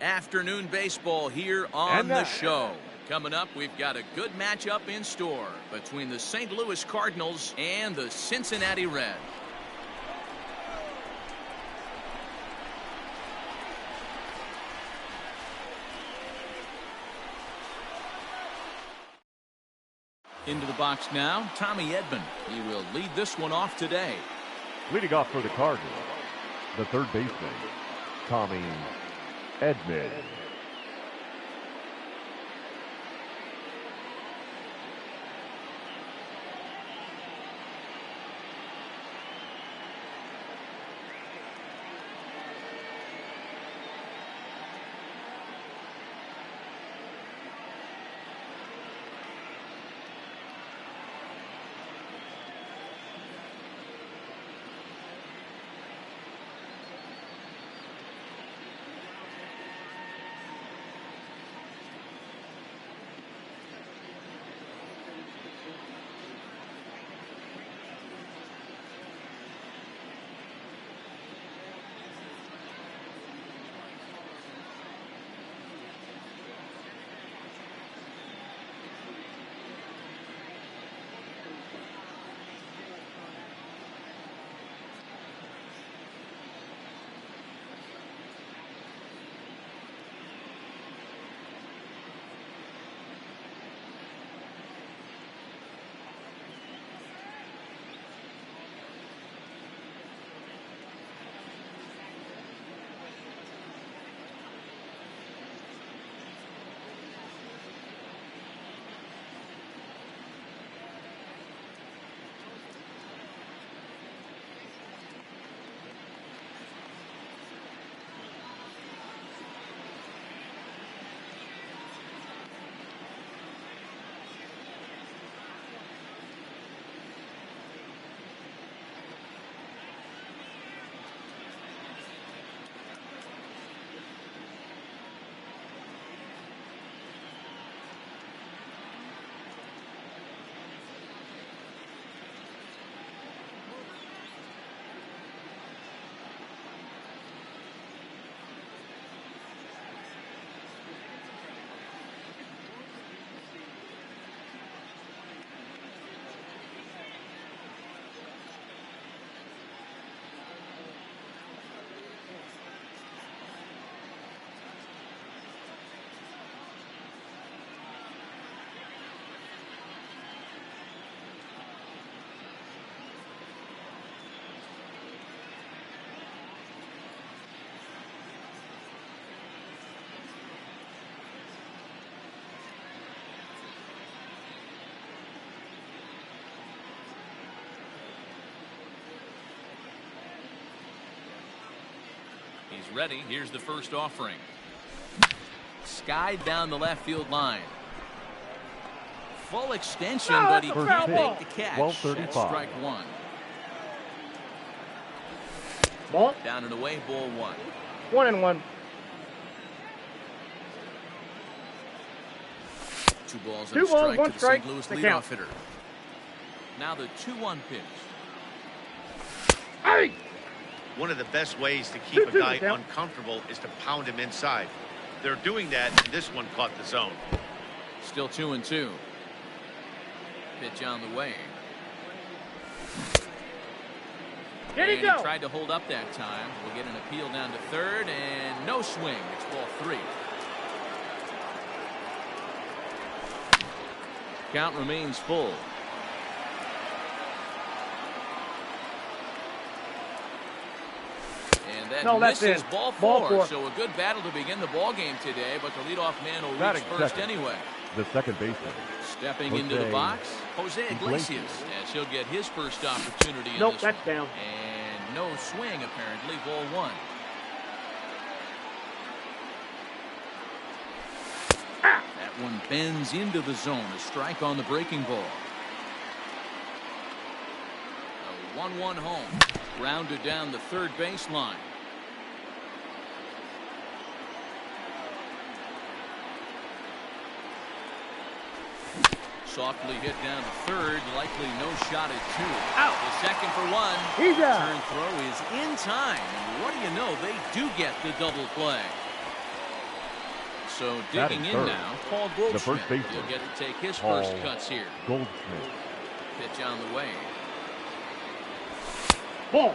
Afternoon baseball here on the show. Coming up, we've got a good matchup in store between the St. Louis Cardinals and the Cincinnati Reds. Into the box now, Tommy Edman. He will lead this one off today. Leading off for the Cardinals, the third baseman, Tommy Edman. He's ready. Here's the first offering. Skied down the left field line. Full extension, but he can't make the catch. That's strike one. Ball. Down and away, ball one. 1-1. 2 balls and a strike to the St. Louis leadoff hitter. Now the 2-1 pitch. Hey! One of the best ways to keep a guy uncomfortable is to pound him inside. They're doing that, and this one caught the zone. Still 2-2. Pitch on the way. Here he He go. tried to hold up that time. We'll get an appeal down to third, and no swing. It's ball 3. Count remains full. And that misses ball 4. So a good battle to begin the ball game today, but the leadoff man will reach first anyway. The second baseman. Stepping into the box, Jose Iglesias, as he'll get his first opportunity in this that's one. down. And no swing, apparently, ball 1. That one bends into the zone. A strike on the breaking ball. A 1-1 home. Grounded down the third baseline. Softly hit down to third. Likely no shot at 2. Out. The second for 1. He's out. Turn throw is in time. And what do you know? They do get the double play. So Batting digging in third, now, Paul the first Goldschmidt. baseman, He'll get to take his Paul first cuts here. Goldschmidt. Pitch on the way. Ball.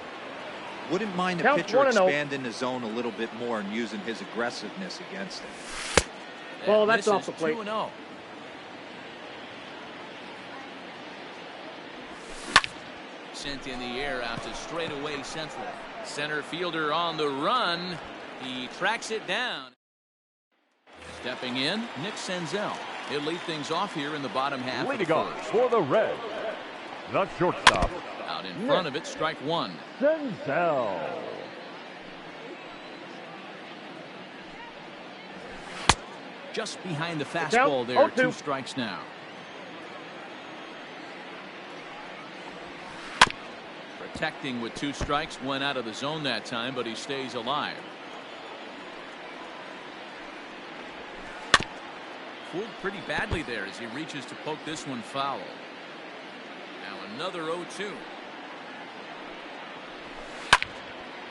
Wouldn't mind a Counts pitcher 1-0. expanding the zone a little bit more and using his aggressiveness against it. Ball, that's misses off the plate. 2-0. Sent in the air out to straightaway central. Center fielder on the run. He tracks it down. Stepping in, Nick Senzel. He'll lead things off here in the bottom half of the Leading off first. for the Reds, the shortstop, Out in front of it, strike one. Senzel. Just behind the fastball there. 0-2. 2 strikes now. Protecting with 2 strikes. Went out of the zone that time, but he stays alive. Fooled pretty badly there as he reaches to poke this one foul. Now another 0-2.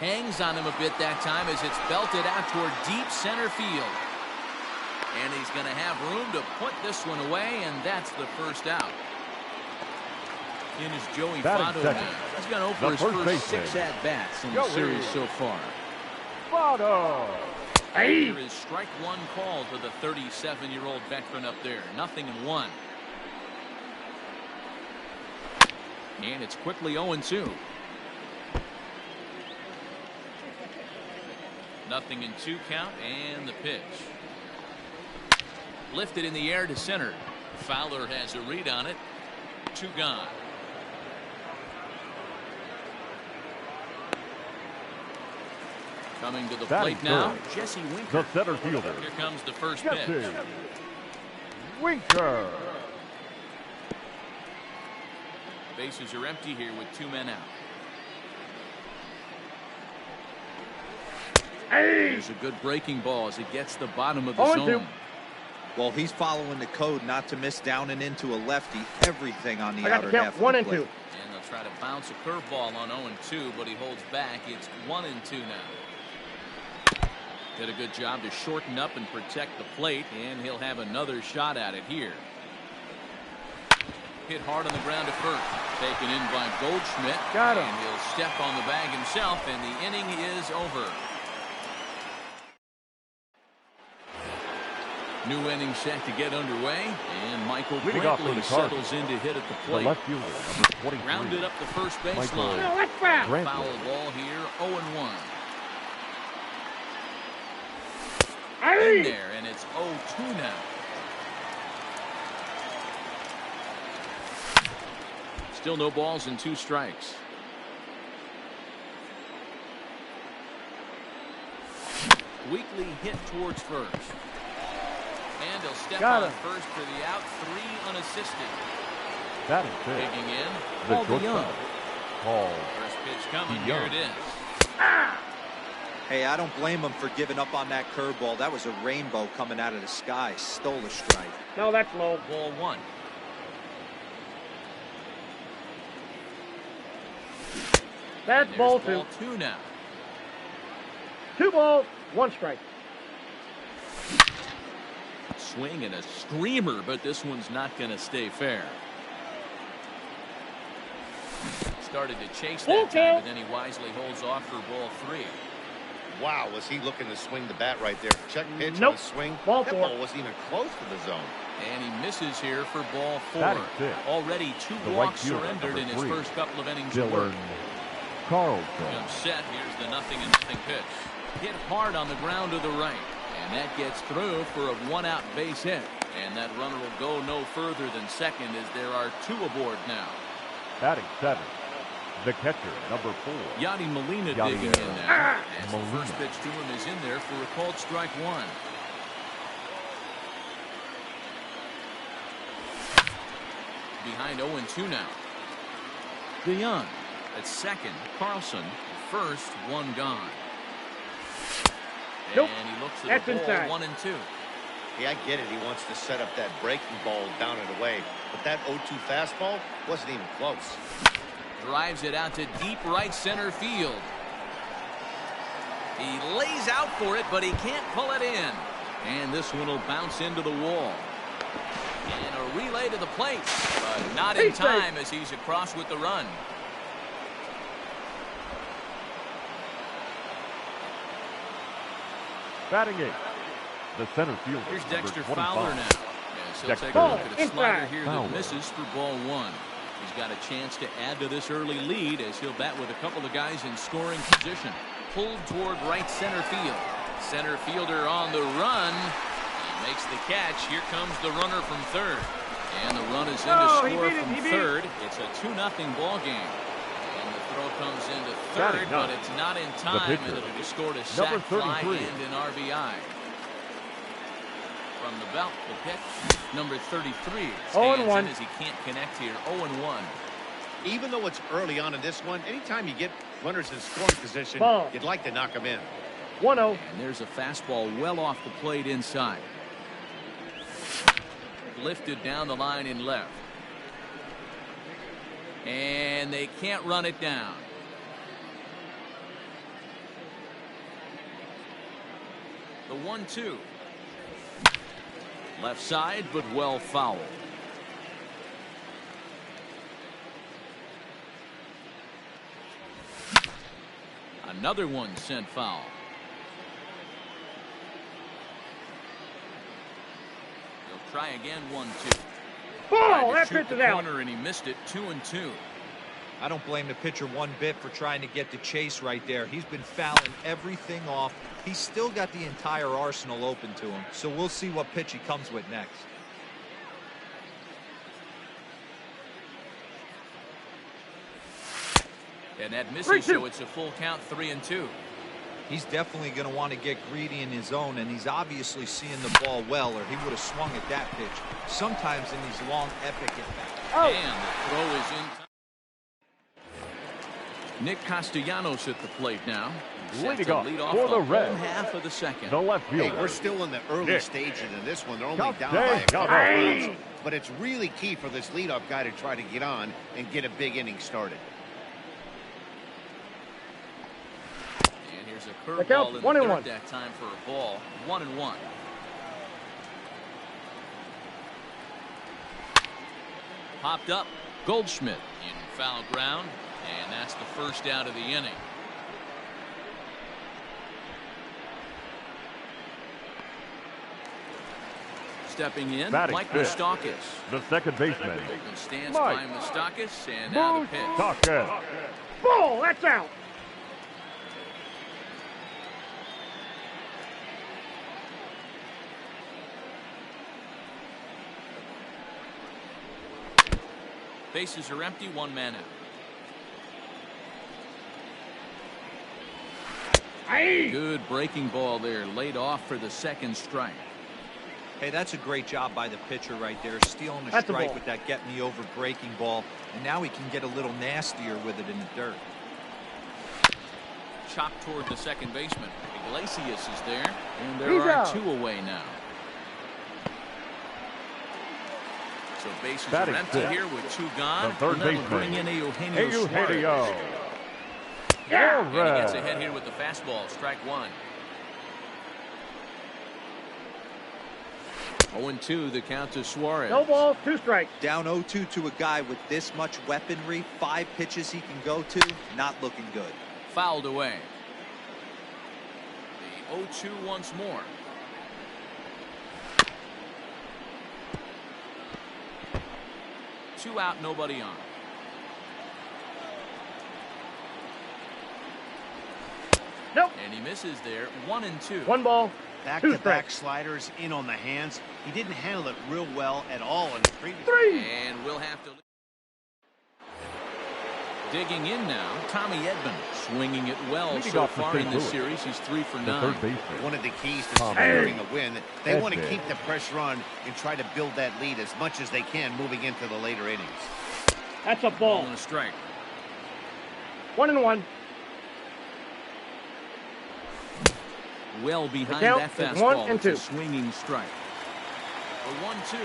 Hangs on him a bit that time as it's belted out toward deep center field. And he's going to have room to put this one away, and that's the first out. In is Joey Batting Votto second, now. He's gone over the his first first baseman, 6 at-bats in the Joey series so far. Votto. Here is strike one call to the 37-year-old veteran up there. 0-1. And it's quickly 0-2. 0-2 count, and the pitch. Lifted in the air to center. Fowler has a read on it. 2 gone. Coming to the Batting plate now, third, Jesse Winker. the center fielder, Here comes the first Jesse pitch. Winker. Bases are empty here with 2 men out. There's a good breaking ball as it gets the bottom of the 0-2. zone. Well, he's following the code not to miss down and into a lefty. Everything on the I got outer to half count of 1 the and plate. 2. And they'll try to bounce a curveball on 0-2, but he holds back. It's 1-2 now. Did a good job to shorten up and protect the plate, and he'll have another shot at it here. Hit hard on the ground to first. Taken in by Goldschmidt. Got him. And he'll step on the bag himself, and the inning is over. New inning set to get underway, and Michael Leading off for Brantley the Cardinals, settles in to hit at the The plate. left fielder, number 23. Rounded up the first Michael baseline. No, that's foul. Brantley. Foul ball here, 0-1. In there, and it's 0-2 now. Still no balls and 2 strikes. Weakly hit towards first. And he'll step Got on him. first for the out, 3 unassisted. That is it. Digging in, The Paul DeYoung. shortstop, Paul. First pitch coming, DeYoung. here it is. Hey, I don't blame him for giving up on that curveball. That was a rainbow coming out of the sky. Stole a strike. No, that's low. Ball 1. That's There's ball ball 2. 2 now. 2 balls, 1 strike. Swing and a screamer, but this one's not going to stay fair. Started to chase that Okay. time, but then he wisely holds off for ball 3. Wow, was he looking to swing the bat right there? Check pitch on Nope. a swing. Ball That 4. ball wasn't even close to the zone. And he misses here for ball 4. Batting fifth, Already 2 the right walks fielder, surrendered in number his 3, first couple of innings of work. Dylan Carlson. Jump set. Here's the 0-0 pitch. Hit hard on the ground to the right. And that gets through for a 1-out base hit. And that runner will go no further than second as there are 2 aboard now. Batting 7, the catcher, number 4. Yadi Molina Yadi digging in now. As the Molina. first pitch to him is in there for a called strike 1. Behind 0-2 now. DeYoung at second. Carlson first. 1 gone. Nope. And he looks at That's the ball. inside. 1-2. Yeah, I get it. He wants to set up that breaking ball down and away. But that 0-2 fastball wasn't even close. Drives it out to deep right center field. He lays out for it, but he can't pull it in. And this one will bounce into the wall. And a relay to the plate, but not in time as he's across with the run. Batting eight, the center fielder. Here's Dexter number 25. Fowler now. As he'll take a look at a slider here that misses for ball one. He's got a chance to add to this early lead as he'll bat with a couple of guys in scoring position. Pulled toward right center field. Center fielder on the run. He makes the catch. Here comes the runner from third. And the run is in to score from third. It's a 2-0 ball game. And the throw comes into third, but it's not in time, and it'll be scored a sac fly and an RBI. From the belt, the pitch, number 33 stands in as he can't connect here. 0-1. Even though it's early on in this one, anytime you get runners in scoring position, you'd like to knock them in. 1-0. And there's a fastball well off the plate inside. Lifted down the line in left. And they can't run it down. The 1-2. Left side, but well fouled. Another one sent foul. He'll try again. 1-2. Ball, that pitch is out. And he missed it. 2-2. I don't blame the pitcher one bit for trying to get the chase right there. He's been fouling everything off. He's still got the entire arsenal open to him. So we'll see what pitch he comes with next. And that misses, so it's a full count. 3-2. He's definitely going to want to get greedy in his zone, and he's obviously seeing the ball well, or he would have swung at that pitch. Sometimes in these long, epic at-bats. And the throw is in time. Nick Castellanos at the plate now. Leading off lead off for the Reds, half of the second. the left fielder. Hey, we're still in the early stages of this one. They're only down by a Castellanos. couple of runs, but it's really key for this leadoff guy to try to get on and get a big inning started. And here's a curveball in the third that time for a ball. 1-1. Popped up. Goldschmidt in foul ground, and that's the first out of the inning. Stepping in, Mike Moustakas. The second baseman. Stands by Moustakas, and now the pitch. Ball, that's out. Bases are empty, one man out. Good breaking ball there, laid off for the second strike. Hey, that's a great job by the pitcher right there, stealing a strike with that get-me-over breaking ball, and now he can get a little nastier with it in the dirt. Chopped toward the second baseman. Iglesias is there, and there are two away now. So bases are empty here with two gone. The third baseman. Bring in Eugenio Suarez. Yeah. And he gets ahead here with the fastball. Strike one. 0-2 the count to Suarez. No ball, 2 strikes. Down 0-2 to a guy with this much weaponry, 5 pitches he can go to, not looking good. Fouled away. The 0-2 once more. Two out, nobody on. Nope. And he misses there. 1-2. 1 ball. Back-to-back sliders in on the hands. He didn't handle it real well at all in the previous. 3. And we'll have to. Digging in now, Tommy Edman swinging it well so far in this series. He's 3 for 9. One of the keys to securing a win. They want to keep the pressure on and try to build that lead as much as they can moving into the later innings. That's a ball. On a strike. 1-1. Well behind that fastball. 1-2. It's a swinging strike. A 1-2.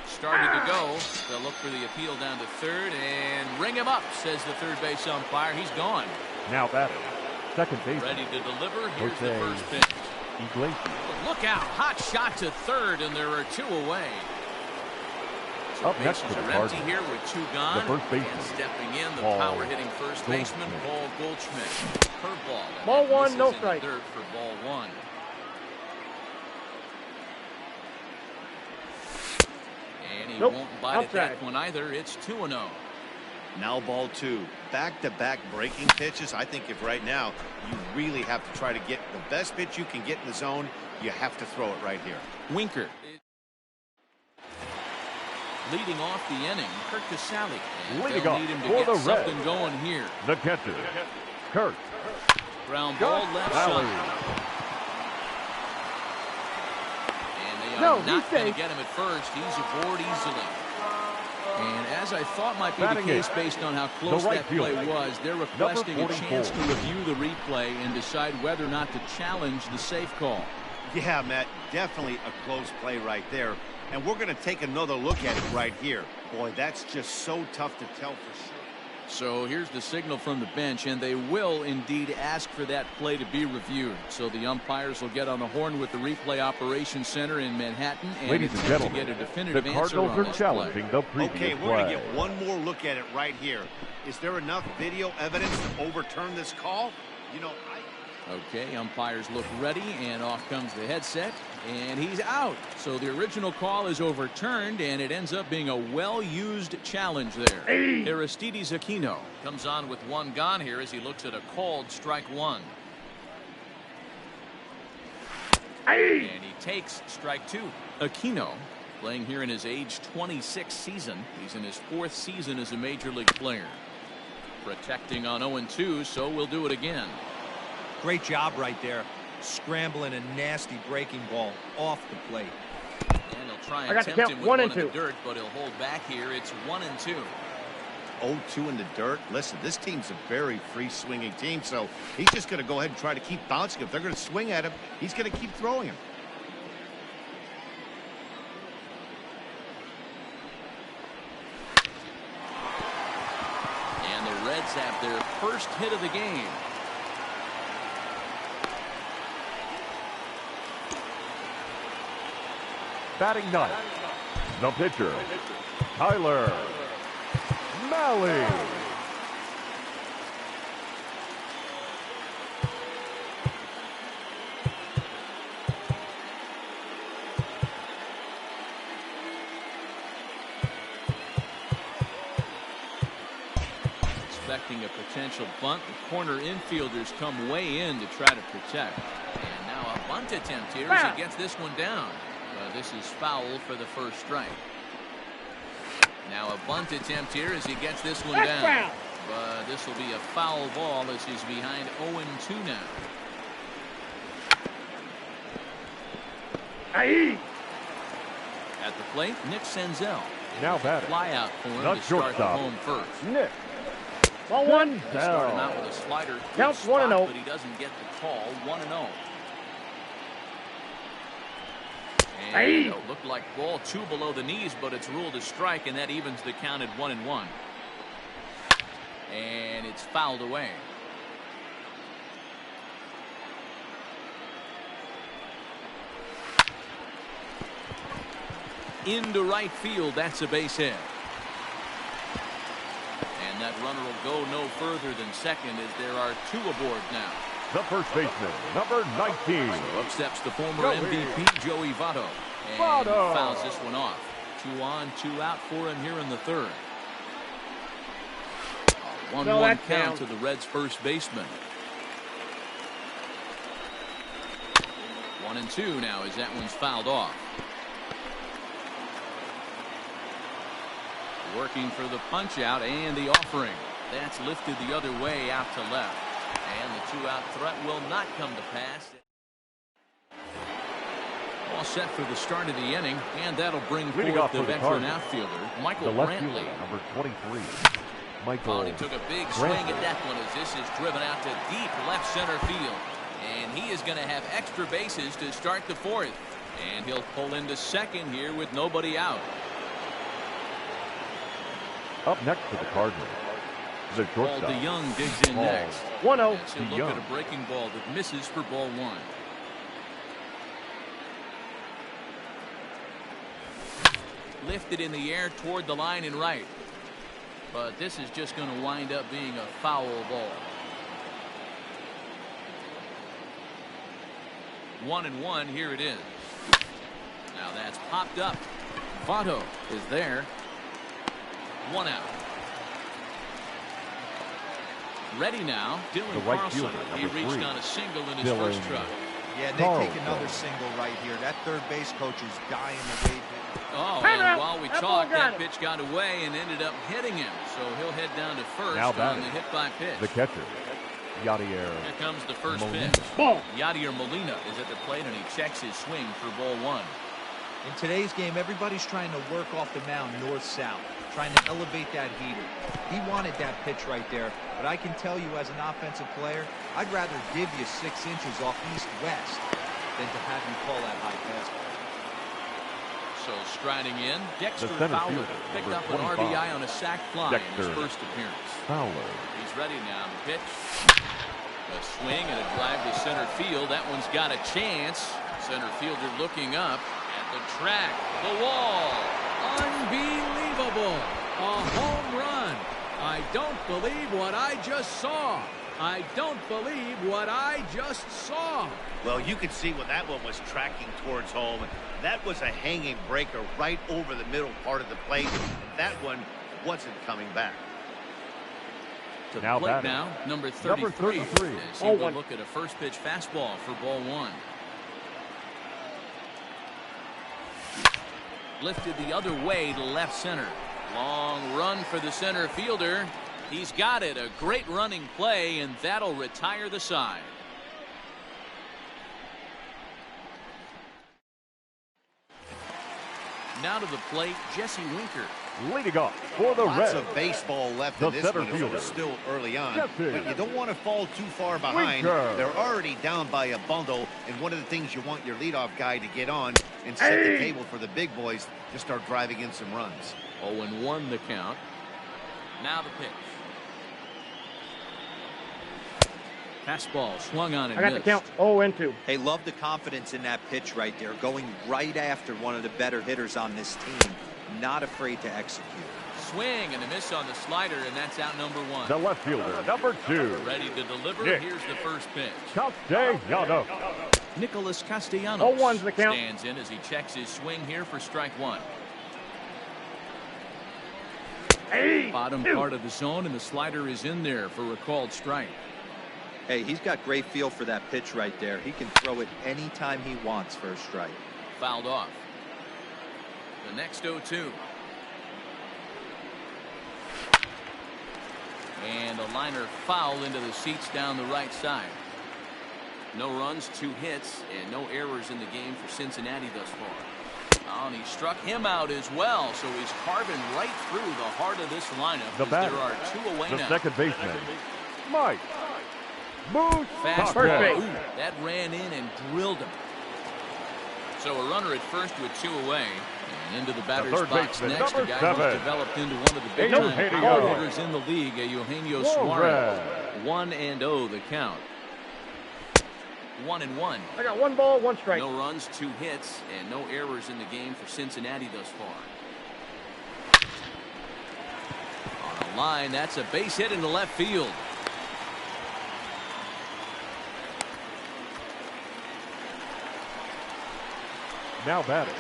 Started to go. They'll look for the appeal down to third and ring him up, says the third base umpire. He's gone. Now batting, second base. Ready to deliver. Here's the Jose first pitch. Iglesias. Look out. Hot shot to third, and there are two away. So Up next bases to the are empty Cardinals, here with two gone. the first baseman, And stepping in, the Paul power-hitting first baseman, Goldschmidt. Paul Goldschmidt. Curveball. and Ball that one, misses no in the strike. dirt for ball one. And he Nope, won't bite at outside. that one either. It's 2-0. Now ball two. Back-to-back breaking pitches. I think if right now you really have to try to get the best pitch you can get in the zone, you have to throw it right here. Winker. Leading off the inning, Kurt Casale. And Leading they'll off need him to for get the something Reds. going here. The catcher, Kurt Ground ball left Casale. side. And they are No, not he's going safe. to get him at first. He's aboard easily. And as I thought might be the Batting case eighth, based on how close right that play fielder, was, they're requesting a 44. chance to review the replay and decide whether or not to challenge the safe call. Yeah, Matt, definitely a close play right there. And we're going to take another look at it right here. Boy, that's just so tough to tell for sure. So here's the signal from the bench, and they will indeed ask for that play to be reviewed. So the umpires will get on the horn with the replay operations center in Manhattan and Ladies and attempt to gentlemen, get a the definitive answer Cardinals on are this challenging play. the previous Okay, we're going to play. get one more look at it right here. Is there enough video evidence to overturn this call? You know, Okay, umpires look ready, and off comes the headset, and he's out. So the original call is overturned, and it ends up being a well-used challenge there. Aristides Aquino comes on with one gone here as he looks at a called strike one. And he takes strike two. Aquino playing here in his age 26 season. He's in his fourth season as a major league player. Protecting on 0-2, so we'll do it again. Great job right there. Scrambling a nasty breaking ball off the plate. And he'll try I and got to tempt count him with 1 one and in the 2. dirt, but he'll hold back here. It's 1-2. 0-2 in the dirt. Listen, this team's a very free-swinging team, so he's just going to go ahead and try to keep bouncing. If they're going to swing at him, he's going to keep throwing him. And the Reds have their first hit of the game. Batting ninth, the pitcher, Tyler Malley. Expecting a potential bunt. The corner infielders come way in to try to protect. And now a bunt attempt here as he gets this one down. This is foul for the first strike. Now a bunt attempt here as he gets this one down. Foul. But this will be a foul ball as he's behind 0-2 now. At the plate, Nick Senzel. Now batting, Fly out for him the to start the shortstop, home first. Nick Ball one. He started him out with a slider. Good Counts spot, 1-0. But he doesn't get the call. 1-0. And it looked like ball two below the knees, but it's ruled a strike, and that evens the count at 1-1. And it's fouled away. Into right field, that's a base hit. And that runner will go no further than second as there are two aboard now. the first baseman, number 19. So up steps the former Joey. MVP, Joey Votto. And Votto. he fouls this one off. 2 on, 2 out for him here in the third. A 1-1 No, that's count down. to the Reds' first baseman. 1-2 now as that one's fouled off. Working for the punch out and the offering. That's lifted the other way out to left. And the 2-out threat will not come to pass. All set for the start of the inning, and that'll bring Leading forth off the for the veteran Cardinals, outfielder, The Michael left Brantley. fielder, number 23, Oh, Michael and he took a big swing at that one as this is driven out to deep left center field. And he is going to have extra bases to start the fourth. And he'll pull into second here with nobody out. Up next for the Cardinals, The Paul shortstop. DeYoung digs in Paul next. 1-0. As he'll look at a breaking ball that misses for ball one. Lifted in the air toward the line and right. But this is just going to wind up being a foul ball. 1-1, here it is. Now that's popped up. Votto is there. 1 out. Ready now. Dylan right Carlson. fielder, He number reached 3. on a single in his Dylan first try. Yeah, they take another single right here. That third base coach is dying to wait. Oh, Time and out. while we That talk, ball got that him. pitch got away and ended up hitting him. So he'll head down to first Now on batting. the hit by pitch. The catcher, Yadier Here comes the first Molina. pitch. Ball. Yadier Molina is at the plate and he checks his swing for ball one. In today's game, everybody's trying to work off the mound north-south, trying to elevate that heater. He wanted that pitch right there, but I can tell you as an offensive player, I'd rather give you 6 inches off east-west than to have you call that high fastball. So striding in, Dexter The center Fowler fielder, picked number up an 25. RBI on a sac fly in his Dexter first appearance. Fowler. He's ready now. The pitch. A swing and a drive to center field. That one's got a chance. Center fielder looking up at the track. The wall. Unbelievable. A home run. I don't believe what I just saw. I don't believe what I just saw. Well, you could see when that one was tracking towards home. That was a hanging breaker right over the middle part of the plate. That one wasn't coming back. To the Now plate batting. now, number 33. Number 33. As he will look at a first pitch fastball for ball one. Lifted the other way to left center. Long run for the center fielder. He's got it. A great running play, and that'll retire the side. Now to the plate, Jesse Winker. Leading off for the Lots Reds. of baseball left The in this center one. fielder. It's still early on, Jesse but you don't want to fall too far behind. Winker. They're already down by a bundle, and one of the things you want your leadoff guy to get on and set the table for the big boys to start driving in some runs. 0-1 the count. Now the pitch. Fastball swung on and I got the missed. count. 0-2. Hey, love the confidence in that pitch right there, going right after one of the better hitters on this team. Not afraid to execute. Swing and a miss on the slider, and that's out number one. The left fielder, number 2. Ready to deliver. Nick. Here's the first pitch. Castellanos. Nicholas Castellanos 0-1's the count. stands in as he checks his swing here for strike one. Bottom part of the zone, and the slider is in there for a called strike. Hey, he's got great feel for that pitch right there. He can throw it anytime he wants for a strike. Fouled off. The next 0-2. And a liner foul into the seats down the right side. No runs, 2 hits, and no errors in the game for Cincinnati thus far. Oh, and he struck him out as well, so he's carving right through the heart of this lineup. The as batter, there are 2 away the now. second baseman, Mike Moose. Fastball. First base. Ooh, that ran in and drilled him. So a runner at first with 2 away. And into the batter's third box baseman, next, a number guy 7. who's developed into one of the big Eugenio time power hitters in the league, Eugenio Suarez. 1-0 the count. 1-1. I got 1 ball, 1 strike. No runs, 2 hits, and no errors in the game for Cincinnati thus far. On a line, that's a base hit into left field. Now batting,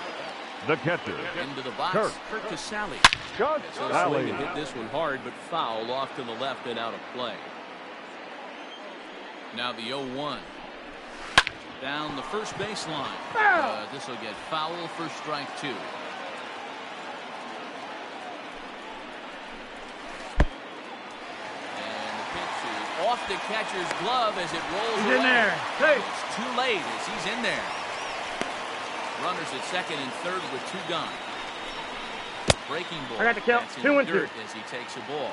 the catcher, Into the box, Kurt Casale. Scott So Sally. swing to hit this one hard, but foul off to the left and out of play. Now the 0-1. Down the first baseline. This will get foul for strike 2. And the pitch is off the catcher's glove as it rolls He's in away. there. Hey. It's too late as he's in there. Runners at second and third with 2 gone. Breaking ball. I got the count. That's in 2 and dirt 2. as he takes a ball.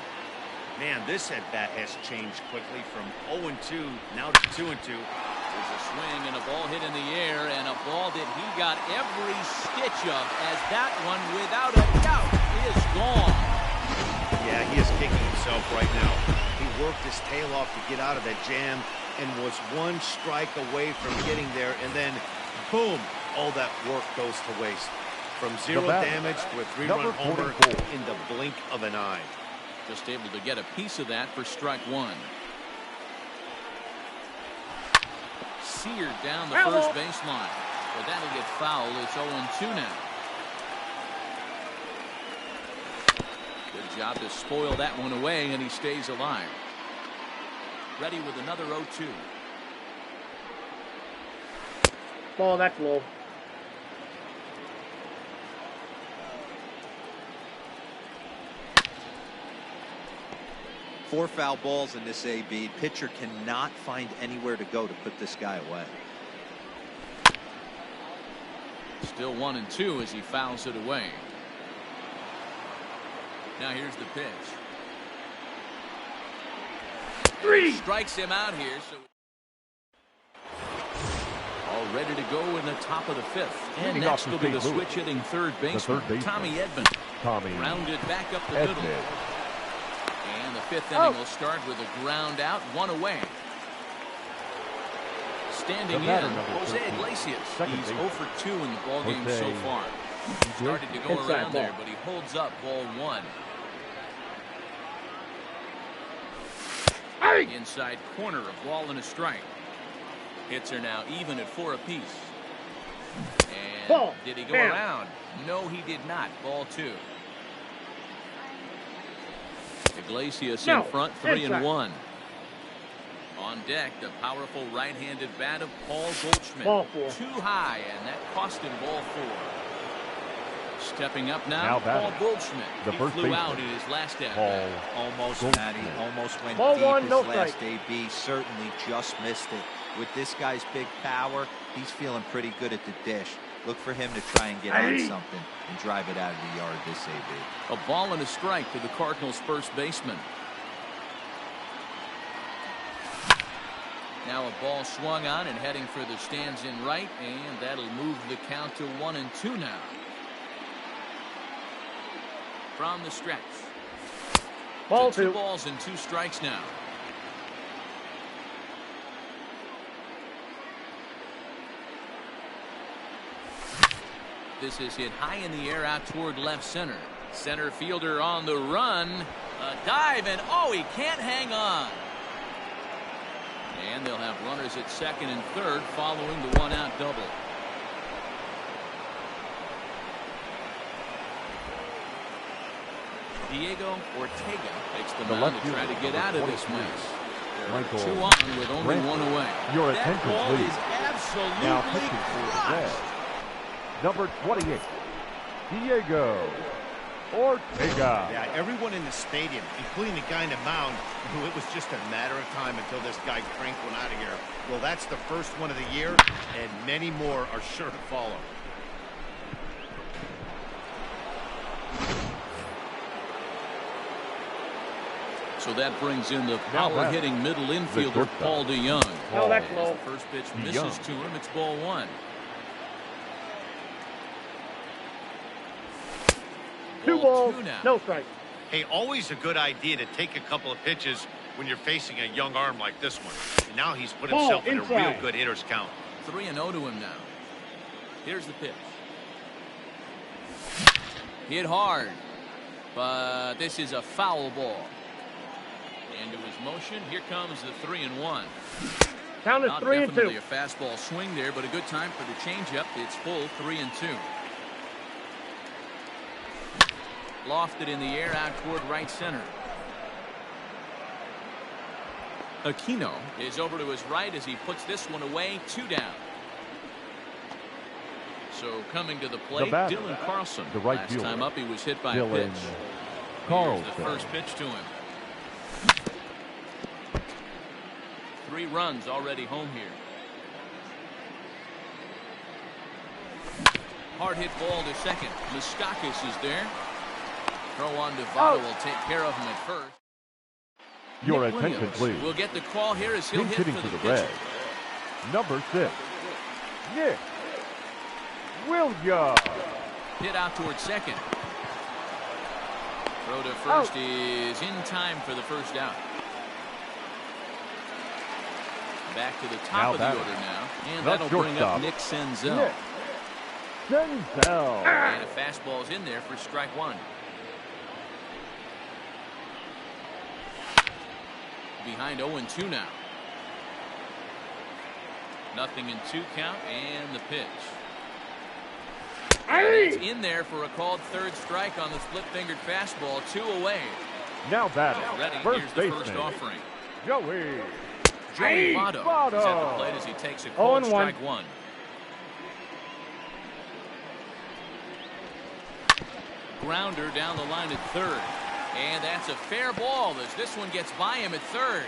Man, this at-bat has changed quickly from 0-2 now to 2-2. There's a swing and a ball hit in the air, and a ball that he got every stitch of, as that one, without a doubt, is gone. Yeah, he is kicking himself right now. He worked his tail off to get out of that jam and was one strike away from getting there, and then, boom, all that work goes to waste. From zero damage to a 3-run homer in the blink of an eye. Just able to get a piece of that for strike one. Seared down the first baseline. But that'll get fouled. It's 0-2 now. Good job to spoil that one away, and he stays alive. Ready with another 0-2. Ball, that's low. Four foul balls in this AB. Pitcher cannot find anywhere to go to put this guy away. Still 1-2 as he fouls it away. Now here's the pitch. Three. Strikes him out here. So all ready to go in the top of the fifth. And next will be the switch hitting third baseman, Tommy Edman. Rounded back up the middle. And the fifth inning will start with a ground out, one away. Standing in, Jose Iglesias. He's 0 for 2 in the ballgame so far. He started to go around there, but he holds up ball one. Inside corner, a ball and a strike. Hits are now even at 4 apiece. And did he go around? No, he did not. Ball 2. Iglesias in front, 3-1. On deck, the powerful right-handed bat of Paul Goldschmidt. Ball 4. Too high, and that cost him ball 4. Stepping up now Paul Goldschmidt. He flew out in his last at-bat. Almost, Matty. Almost went Ball deep 1, his no last strike. AB. Certainly just missed it. With this guy's big power, he's feeling pretty good at the dish. Look for him to try and get on something and drive it out of the yard this AB. A ball and a strike to the Cardinals' first baseman. Now a ball swung on and heading for the stands in right, and that'll move the count to 1-2 now. From the stretch. Ball 2 2. balls and 2 strikes now. This is hit high in the air out toward left center. Center fielder on the run. A dive, and he can't hang on. And they'll have runners at second and third following the one-out double. Diego Ortega takes the mound to try to get out of this mess. There are 2 on with only 1 away. Your That attention, ball please. is absolutely Now pitching for the Reds, number 28, Diego Ortega. Yeah, everyone in the stadium, including the guy in the mound, knew it was just a matter of time until this guy cranked one out of here. Well, that's the first one of the year, and many more are sure to follow. So that brings in the power-hitting middle infielder, Paul DeYoung. No, that's low. The first pitch misses to him. It's ball 1. 2 balls, now. no strike. Hey, always a good idea to take a couple of pitches when you're facing a young arm like this one. And now he's put himself in a real good hitter's count. 3-0 to him now. Here's the pitch. Hit hard, but this is a foul ball. Into his motion, here comes the 3-1. Count is 3-2. Definitely a fastball swing there, but a good time for the changeup. It's full 3-2. Lofted in the air out toward right center. Aquino is over to his right as he puts this one away. 2 down. So coming to the plate, Dylan Carlson. The right Last fielder. time up, he was hit by Dylan a pitch. Carlson. Here's the first pitch to him. 3 runs already home here. Hard hit ball to second. Muskakis is there. Throw on to Votto will take care of him at first. Your Nick attention, Williams please. will get the call here as he'll He's hit hitting for for the the Reds, pitcher. number 6, Nick Williams. Hit out toward second. Throw to first is in time for the first out. Back to the top of the order now. And that'll bring up Nick Senzel. Senzel. And a fastball's in there for strike one. Behind 0-2 now. Nothing in 2 count and the pitch. And it's in there for a called third strike on the split-fingered fastball. 2 away. Now batting. Ready. First Here's the baseman. first offering. Joey Votto is at the plate as he takes a called strike one. Grounder down the line at third. And that's a fair ball as this one gets by him at third.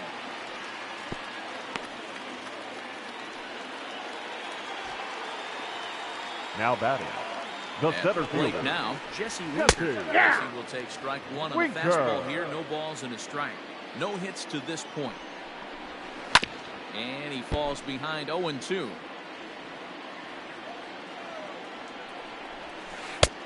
Now batting. The center fielder fielder. Now, Jesse Winker. Jesse will take strike one on the fastball here. No balls and a strike. No hits to this point. And he falls behind 0-2.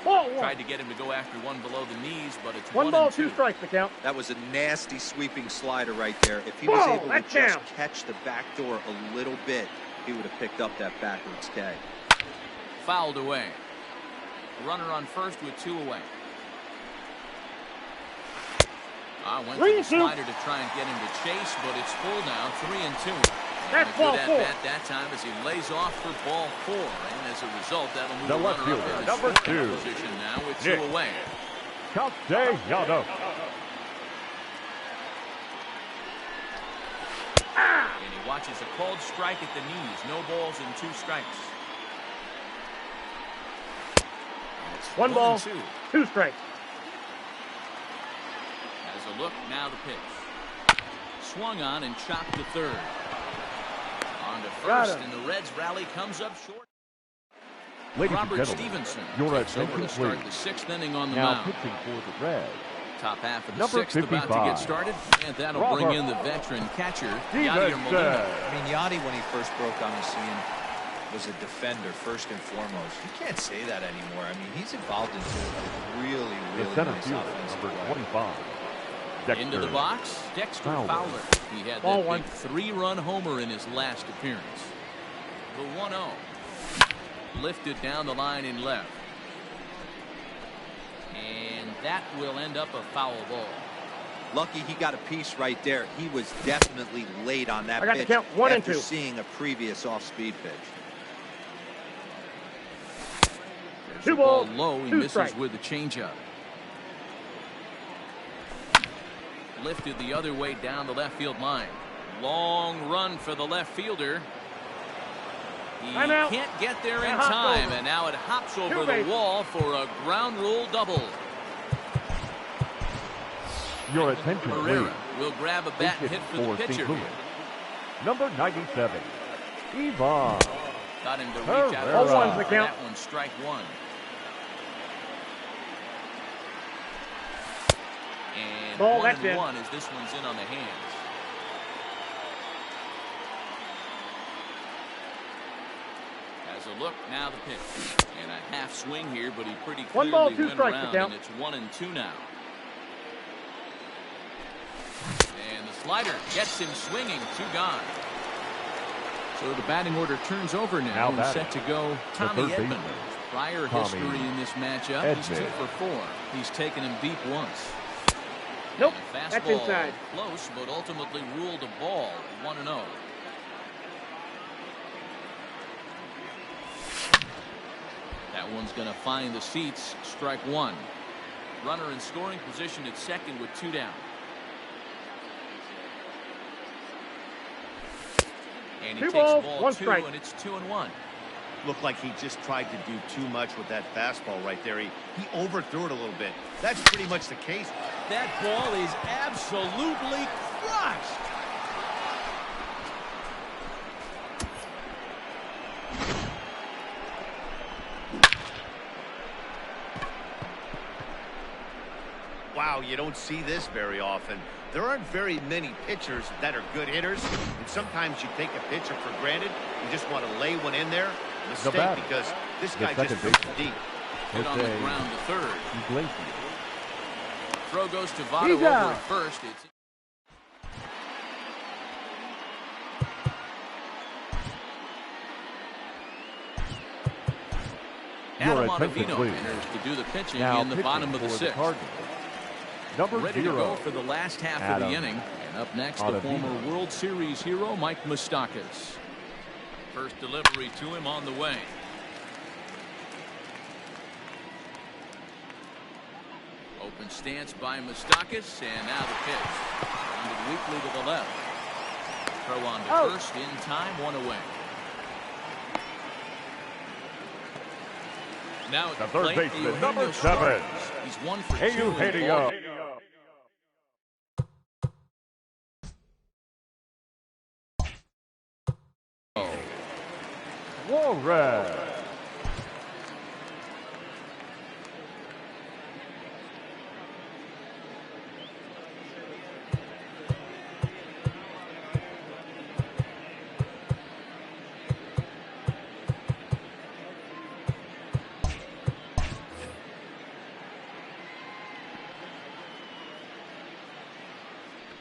Tried to get him to go after one below the knees, but it's 1 ball, 2 strikes the count. That was a nasty sweeping slider right there. If he was able to just catch the back door a little bit, he would have picked up that backwards K. Fouled away. Runner on first with 2 away. Went to the slider to try and get him to chase, but it's full now. 3-2. That's a ball good 4. at bat that time as he lays off for ball 4, and as a result, that'll move The the left runner up fielder, in number scoring 2. position now with 2 Nick away. Castellanos. And he watches a called strike at the knees. No balls and 2 strikes. 1 ball, 2 strikes. As a look, now the pitch. Swung on and chopped to third. On to first, and the Reds rally comes up short. Ladies Robert and gentlemen, Stevenson your takes over attention to start please. the 6th inning on the Now mound. pitching for the Reds. Top half of the Number 6th about to 55. get started, and that'll Robert bring in the veteran catcher, Yadier Stevenson. Molina. I mean, Yadi, when he first broke on the scene, was a defender first and foremost. You can't say that anymore. I mean, he's evolved into a really, The really center nice fielder, offensive number player. 25. Dexter Into the box, Dexter Fowler. He had Ball that 1. big 3-run homer in his last appearance. The 1-0. Lifted down the line in left. And that will end up a foul ball. Lucky he got a piece right there. He was definitely late on that I got the pitch count, 1 and after 2. seeing a previous off-speed pitch. There's 2 the ball balls, low. He 2 misses strikes. with the changeup. Lifted the other way down the left field line. Long run for the left fielder. He Timeout. can't get there in It hopped time, over. and now it hops over 2 the bases. wall for a ground rule double. Your attention Herrera please. will grab a bat and hit for the pitcher. St. Louis. Number 97. Ivan. Got him to reach Herrera. out. 0-1's the for count. that one, strike one. And Ball, 1 that's and in. 1 as this one's in on the hands. As a look, now the pitch. And a half swing here, but he pretty 1 clearly ball, 2 went strikes to around, count. and it's 1-2 now. And the slider gets him swinging, 2 gone. So the batting order turns over now, and batting. set to go The Tommy third Edman. baseman, Prior Tommy history in this matchup, he's 2 Edman. for 4. He's taken him deep once. Nope, And a that's fastball inside. close, but ultimately ruled a ball, 1-0. That one's going to find the seats. Strike one. Runner in scoring position at second with 2 down. And he 2 takes balls, ball 1 2, strike. and it's 2-1. Looked like he just tried to do too much with that fastball right there. He overthrew it a little bit. That's pretty much the case. That ball is absolutely crushed. Wow, you don't see this very often. There aren't very many pitchers that are good hitters, and sometimes you take a pitcher for granted. You just want to lay one in there. Mistake, batter. because this The guy just second threw it baseman. deep. Hit on the Jose ground to third. Iglesias. Throw goes to Votto He's over out. at first. It's Your Adam attention, Ottavino please. enters to do the pitching Now in the bottom of the pitching for 6th. Cardinals. Number Ready to 0. go for the last half of Adam the inning. And up next, the Ottavino. former World Series hero, Mike Moustakas. First delivery to him on the way. Open stance by Moustakas, and now the pitch. Grounded weakly to the left. Throw on to Out. first in time, 1 away. Now at The the third plate, baseman, Eugenio number Suarez. 7. He's 1 for 2 Hey, in Eugenio. ball. Suarez.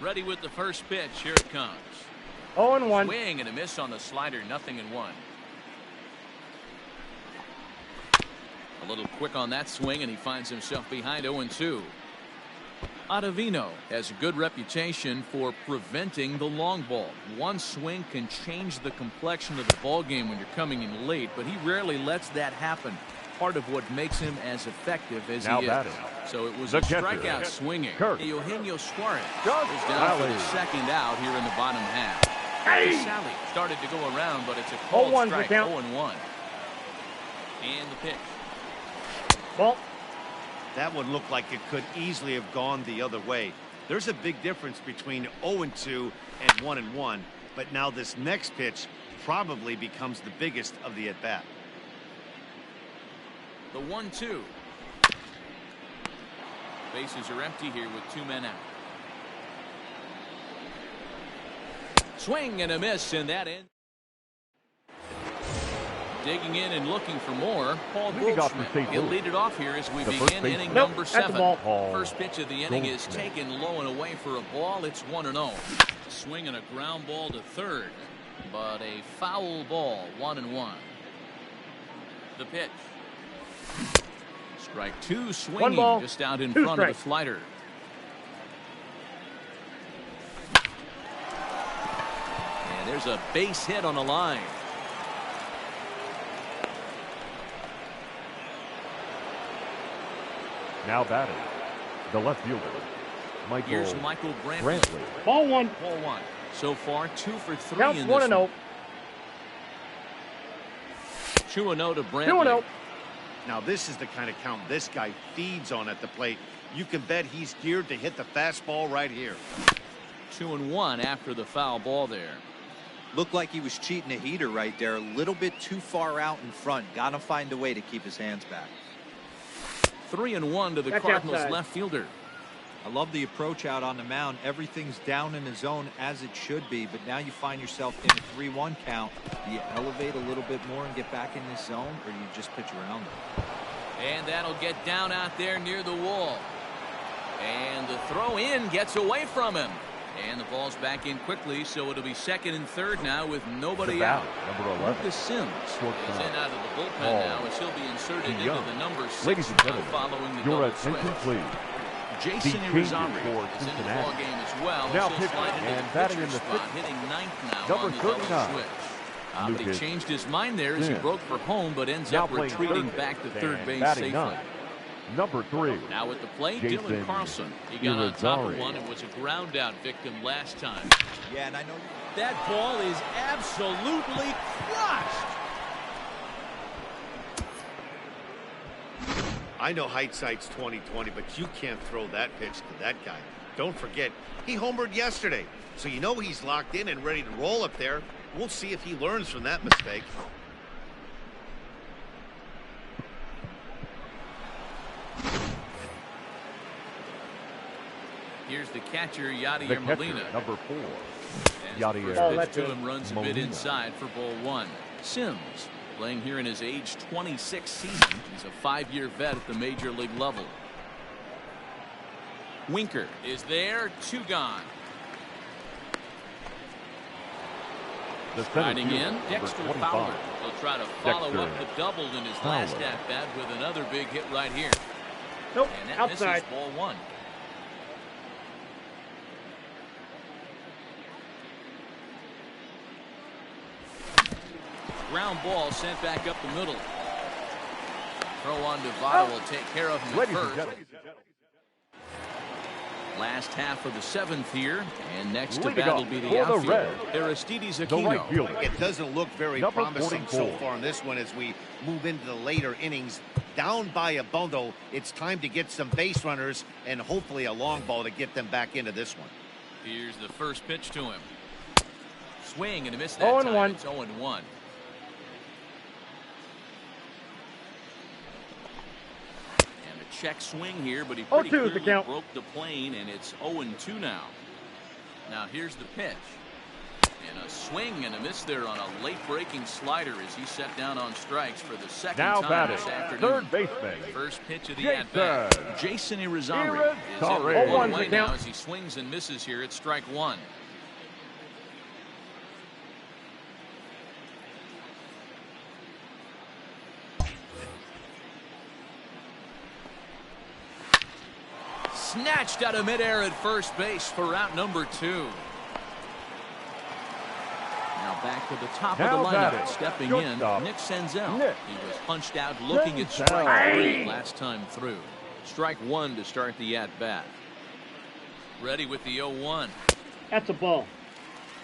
Ready with the first pitch. Here it comes. 0-1. Swing and a miss on the slider. 0-1. A little quick on that swing, and he finds himself behind 0-2. Ottavino has a good reputation for preventing the long ball. One swing can change the complexion of the ball game when you're coming in late, but he rarely lets that happen. Part of what makes him as effective as Now he is. batting. So it was The a catcher, strikeout swinging. Kurt. Eugenio Suarez Just is down for the Sally. second out here in the bottom half. Hey! Sally started to go around, but it's a called 0-1 strike. the count. 0-1. And the pitch. Ball. That one looked like it could easily have gone the other way. There's a big difference between 0-2 and 1-1, but now this next pitch probably becomes the biggest of the at-bat. The 1-2. Bases are empty here with 2 men out. Swing and a miss, and that ends. Digging in and looking for more, Paul Leading off for Goldschmidt. St. He'll Louis. lead it off here as we The first begin baseman. inning Nope, number that's the 7. ball. Paul First pitch of the inning is Goldschmidt. taken low and away for a ball. It's 1-0. Swing and a ground ball to third, but a foul ball. 1-1. The pitch. Strike 2, swinging ball, just out in 2 front of the strikes. slider. And there's a base hit on the line. Now batting. The left fielder, Michael Here's Michael Brantley. Brantley. Ball 1. Ball 1. So far, 2 for 3 Counts in this 1-0. one. 2-0 to Brantley. 2-0. Now this is the kind of count this guy feeds on at the plate. You can bet he's geared to hit the fastball right here. 2-1 after the foul ball there. Looked like he was cheating a heater right there. A little bit too far out in front. Got to find a way to keep his hands back. 3-1 to the That's Cardinals outside. left fielder. I love the approach out on the mound. Everything's down in the zone as it should be, but now you find yourself in a 3-1 count. Do you elevate a little bit more and get back in this zone, or do you just pitch around it? And that'll get down out there near the wall. And the throw in gets away from him. And the ball's back in quickly, so it'll be second and third now with nobody The out. bat, number 11. Lucas Sims Shortstop. is in out of the bullpen Ball. now as he'll be inserted into Young. the number 6 Ladies and spot gentlemen, following the your double attention, switch. please. Jason The Irizarry changes for is in the Cincinnati. ball game as well. Now as he'll pitching slide into and the batting pitcher in the spot, sixth. hitting 9th now Number on the double 39, switch. But he Lucas changed his mind there as he Sims. broke for home, but ends Now up playing retreating third back to base third and base batting safely. ninth. Number 3, Now at the plate, Jason Dylan Carlson. He got on top of Irizarry. one and was a ground out victim last time. Yeah, and I know That ball is absolutely crushed. I know hindsight's 20/20, but you can't throw that pitch to that guy. Don't forget, he homered yesterday, so you know he's locked in and ready to roll up there. We'll see if he learns from that mistake. Here's the catcher, the Yadier catcher, Molina. number 4. As the Yadier first pitch that's to it. him runs a bit Molina. inside for ball 1. Sims playing here in his age 26 season. He's a 5-year vet at the major league level. Winker is there, 2 gone. The center Riding fielder, in, number Dexter 25. Fowler. He'll try to follow Dexter up the double in his last Fowler. at-bat with another big hit right here. Nope, And that outside. misses ball 1. Ground ball sent back up the middle. Throw on to Votto will take care of him at Ladies and first. gentlemen, Last half of the 7th here, and next to leading bat will off be the for the outfield. Reds, Aristides the right Aquino. fielder, It doesn't look very Number promising so 44. far in this one as we move into the later innings. Down by a bundle, it's time to get some base runners and hopefully a long ball to get them back into this one. Here's the first pitch to him. Swing and a miss that 0-1. time. It's 0-1. And a check swing here, but he pretty 0-2 is the clearly count. broke the plane, and it's 0-2 now. Now here's the pitch. And a swing and a miss there on a late-breaking slider as he set down on strikes for the second now time batting, this afternoon. third baseman, First pitch of the Jason at-bat. Jason Irizarry is in Irizarry. with 0-1 one is away the now count. as he swings and misses here at strike 1. Snatched out of midair at first base for route number 2. Now back to the top Now of the lineup. batting, Stepping shortstop, in, Nick Senzel. Nick He was punched out looking at Senzel. strike 3 last time through. Strike 1 to start the at-bat. Ready with the 0-1. That's a ball.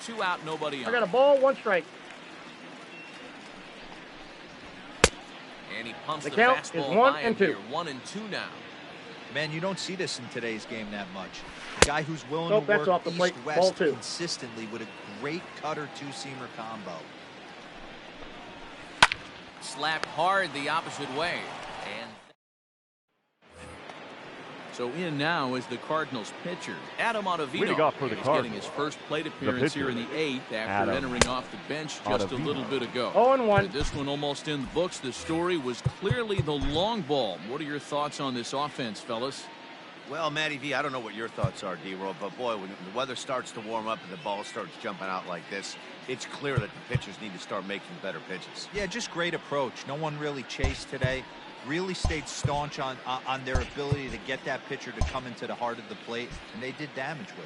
2 out, nobody I on. got a ball, 1 strike. And he pumps The the count fastball is 1 by and him 2. here. 1-2 now. Man, you don't see this in today's game that much. A guy who's willing Nope, to that's work off the plate. Ball east-west 2. consistently with a great cutter two-seamer combo. Slapped hard the opposite way. And so in now is the Cardinals pitcher, Adam leading Ottavino. off for the He's Cardinals, getting his first plate appearance here in the 8th after Adam entering off the bench just a Ottavino. little bit ago. 0-1. With this one almost in the books, the story was clearly the long ball. What are your thoughts on this offense, fellas? Well, Matty V, I don't know what your thoughts are, D-Roll, but boy, when the weather starts to warm up and the ball starts jumping out like this, it's clear that the pitchers need to start making better pitches. Yeah, just great approach. No one really chased today. Really stayed staunch on their ability to get that pitcher to come into the heart of the plate, and they did damage with it.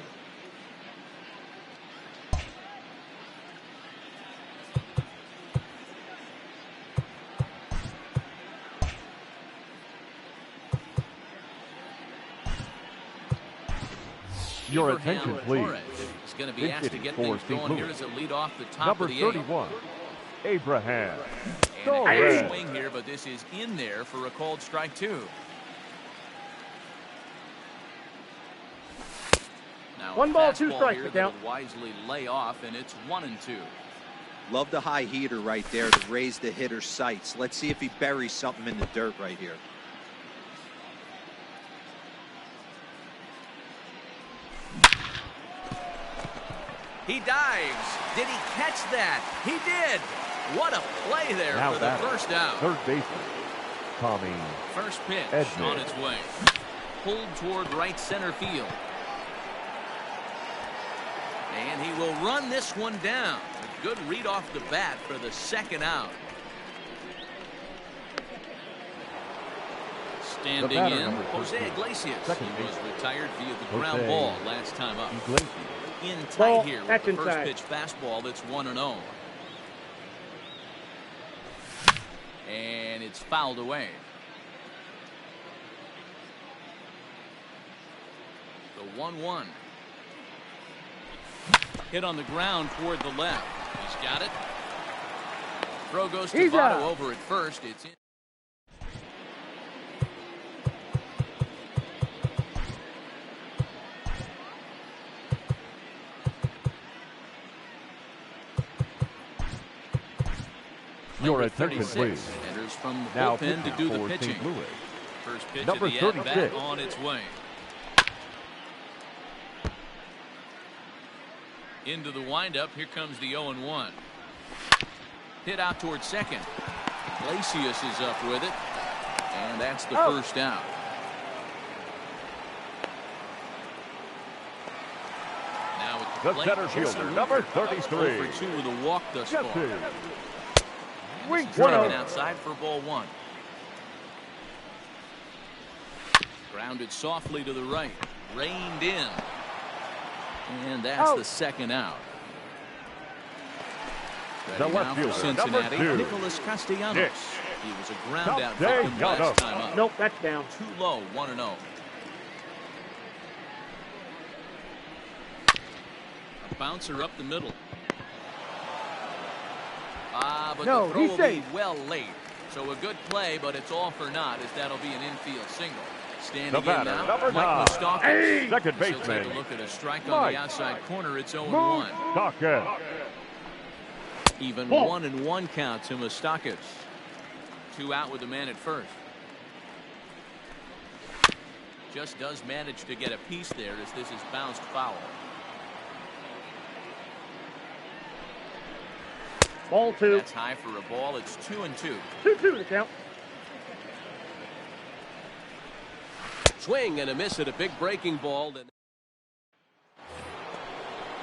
Your Abraham attention, please. Torres is going to be In asked to hitting get for things St. going here Louis. as a lead off the top Number of the 31, Abraham And a Torres. good swing here, but this is in there for a called strike 2. Now 1 a ball, 2 fastball strikes here to that'll count. wisely lay off, and it's 1-2. Love the high heater right there to raise the hitter's sights. Let's see if he buries something in the dirt right here. He dives. Did he catch that? He did. What a play there Now for the batting, first out. third baseman, Tommy First pitch Edman. on its way. Pulled toward right center field. And he will run this one down. A good read off the bat for the second out. Standing batter, in, number Jose 13, Iglesias. second He was baseman. retired via the Jose ground ball last time up. Iglesias. In tight Ball, here with that's the first inside. pitch fastball that's 1-0. And it's fouled away. The 1-1. Hit on the ground toward the left. He's got it. Throw goes to He's Votto out. over at first. It's in. Your Number attention, 36 please. enters from the Now bullpen to do the for pitching. St. Louis, First pitch number of the at-bat 36. on its way. Into the windup. Here comes the 0-1. Hit out towards second. Iglesias is up with it. And that's the first out. The Blake center Jesse fielder, Luker, number 0 33. for 2 with a walk thus far. Jesse This is Winker. taken outside for ball 1. Grounded softly to the right. Reined in. And that's the second out. The Ready left now for fielder, Cincinnati, number 2. Nicholas Castellanos. Nick He was a ground out victim Castellanos. last time up. Nope, that's down. Too low, 1-0. A bouncer up the middle. But No, the throw he's will safe. be well late. So a good play, but it's all for naught as that'll be an infield single. Standing The in batter, now, number Mike 9. Moustakas. Second He'll baseman, take a look at a strike on Mike the outside corner. It's 0-1. Moustakas. Even Ball. 1-1 count to Moustakas. 2 out with the man at first. Just does manage to get a piece there as this is bounced foul. Ball 2. That's high for a ball. It's 2-2. 2-2 the count. Swing and a miss at a big breaking ball.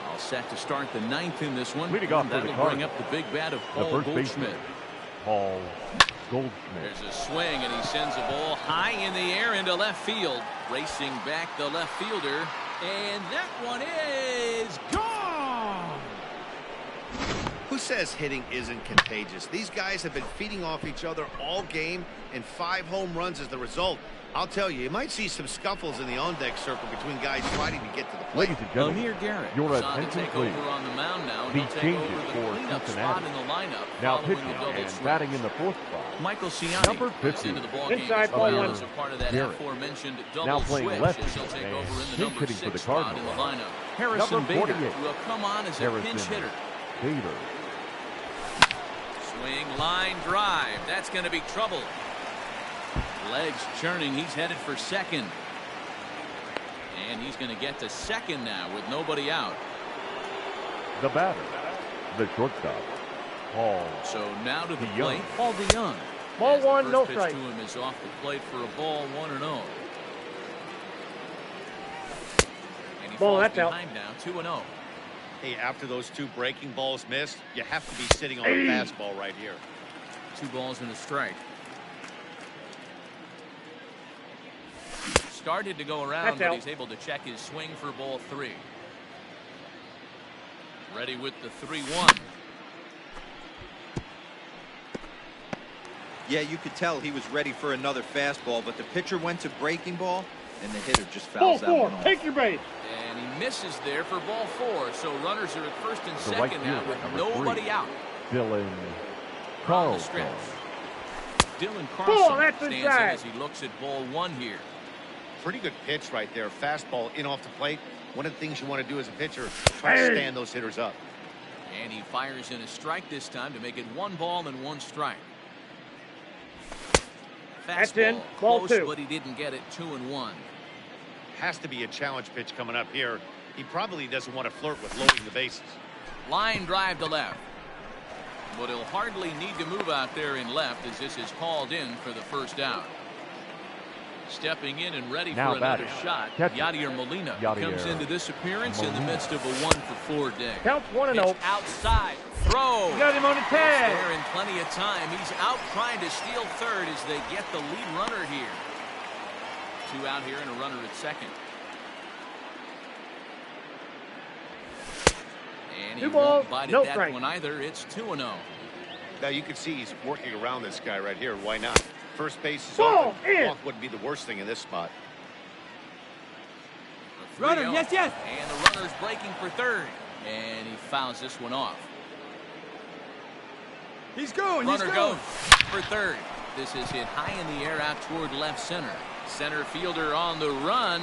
All set to start the 9th in this one. Leading off for the That'll bring Cardinals, up the big bat of the Paul first Goldschmidt. baseman, Paul Goldschmidt. There's a swing and he sends a ball high in the air into left field. Racing back the left fielder. And that one is gone. Who says hitting isn't contagious? These guys have been feeding off each other all game, and 5 home runs is the result. I'll tell you, you might see some scuffles in the on-deck circle between guys fighting to get to the plate. Ladies and gentlemen, Amir Garrett your is on to attention take please. over on the mound now. The He'll take changes over the for cleanup Cincinnati. spot in the lineup Now following pitching the double and swing. batting in the 4th spot, Michael Ciani number comes 50. into the ball game Inside as ball well 1. as a part of that Garrett. aforementioned Now double playing switch lefty as he'll take and over in the pinch number hitting for 6 the spot in the Cardinals. lineup. Harrison Number Bader 48. will come on as a pinch Harrison hitter. Bader. Swing, line drive. That's going to be trouble. Legs churning. He's headed for second. And he's going to get to second now with nobody out. The batter, the shortstop, Paul. So now to the DeYoung. plate, Paul DeYoung. Ball As the 1, first no pitch strike. to him is off the plate for a ball, 1-0. And he Ball, falls that's out. behind now, 2-0. Hey, after those 2 breaking balls missed, you have to be sitting on a fastball right here. 2 balls and a strike. Started to go around, That's but out. he's able to check his swing for ball 3. Ready with the 3-1. Yeah, you could tell he was ready for another fastball, but the pitcher went to breaking ball, and the hitter just Ball fouls that 4. one off. Take your base. And he misses there for ball 4. So runners are at first and The right second now fielder, with number nobody 3. out. Dylan On the Carlson. stretch. Dylan Ball, Carlson that's stands in inside. as he looks at ball 1 here. Pretty good pitch right there. Fastball in off the plate. One of the things you want to do as a pitcher, try to stand those hitters up. And he fires in a strike this time to make it 1 ball and 1 strike. That's Fastball in. Ball close, 2. but he didn't get it. 2-1. Has to be a challenge pitch coming up here. He probably doesn't want to flirt with loading the bases. Line drive to left. But he'll hardly need to move out there in left as this is called in for the first out. Stepping in and ready Now for another batting. shot, Catcher. Yadier Molina Yadier comes into this appearance in the Molina. midst of a 1-for-4 day. Counts 1-0. Pitch outside. Throw. You got him on the tag. There in plenty of time. He's out trying to steal third as they get the lead runner here. 2 out here and a runner at second. And he 2 balls, won't bite no at that strike. one either. It's 2-0. Now you can see he's working around this guy right here. Why not? First base is Ball, open. in. Walk wouldn't be the worst thing in this spot. The Runner, 3-0. yes, yes. And the runner's breaking for third. And he fouls this one off. He's going. Runner goes for third. This is hit high in the air out toward left center. Center fielder on the run.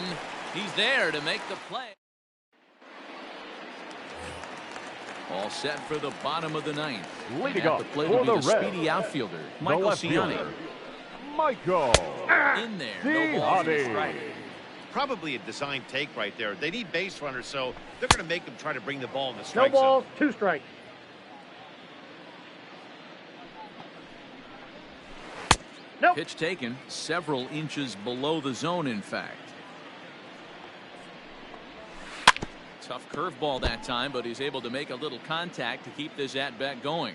He's there to make the play. All set for the bottom of the 9th. Leading At off the plate for will be the the Reds, speedy outfielder, the Michael left Ciani. fielder, Michael. In there, no balls and a strike. Probably a design take right there. They need base runners, so they're going to make them try to bring the ball in the No strike balls, zone. 2 strikes. Nope. Pitch taken several inches below the zone, in fact. Tough curveball that time, but he's able to make a little contact to keep this at-bat going.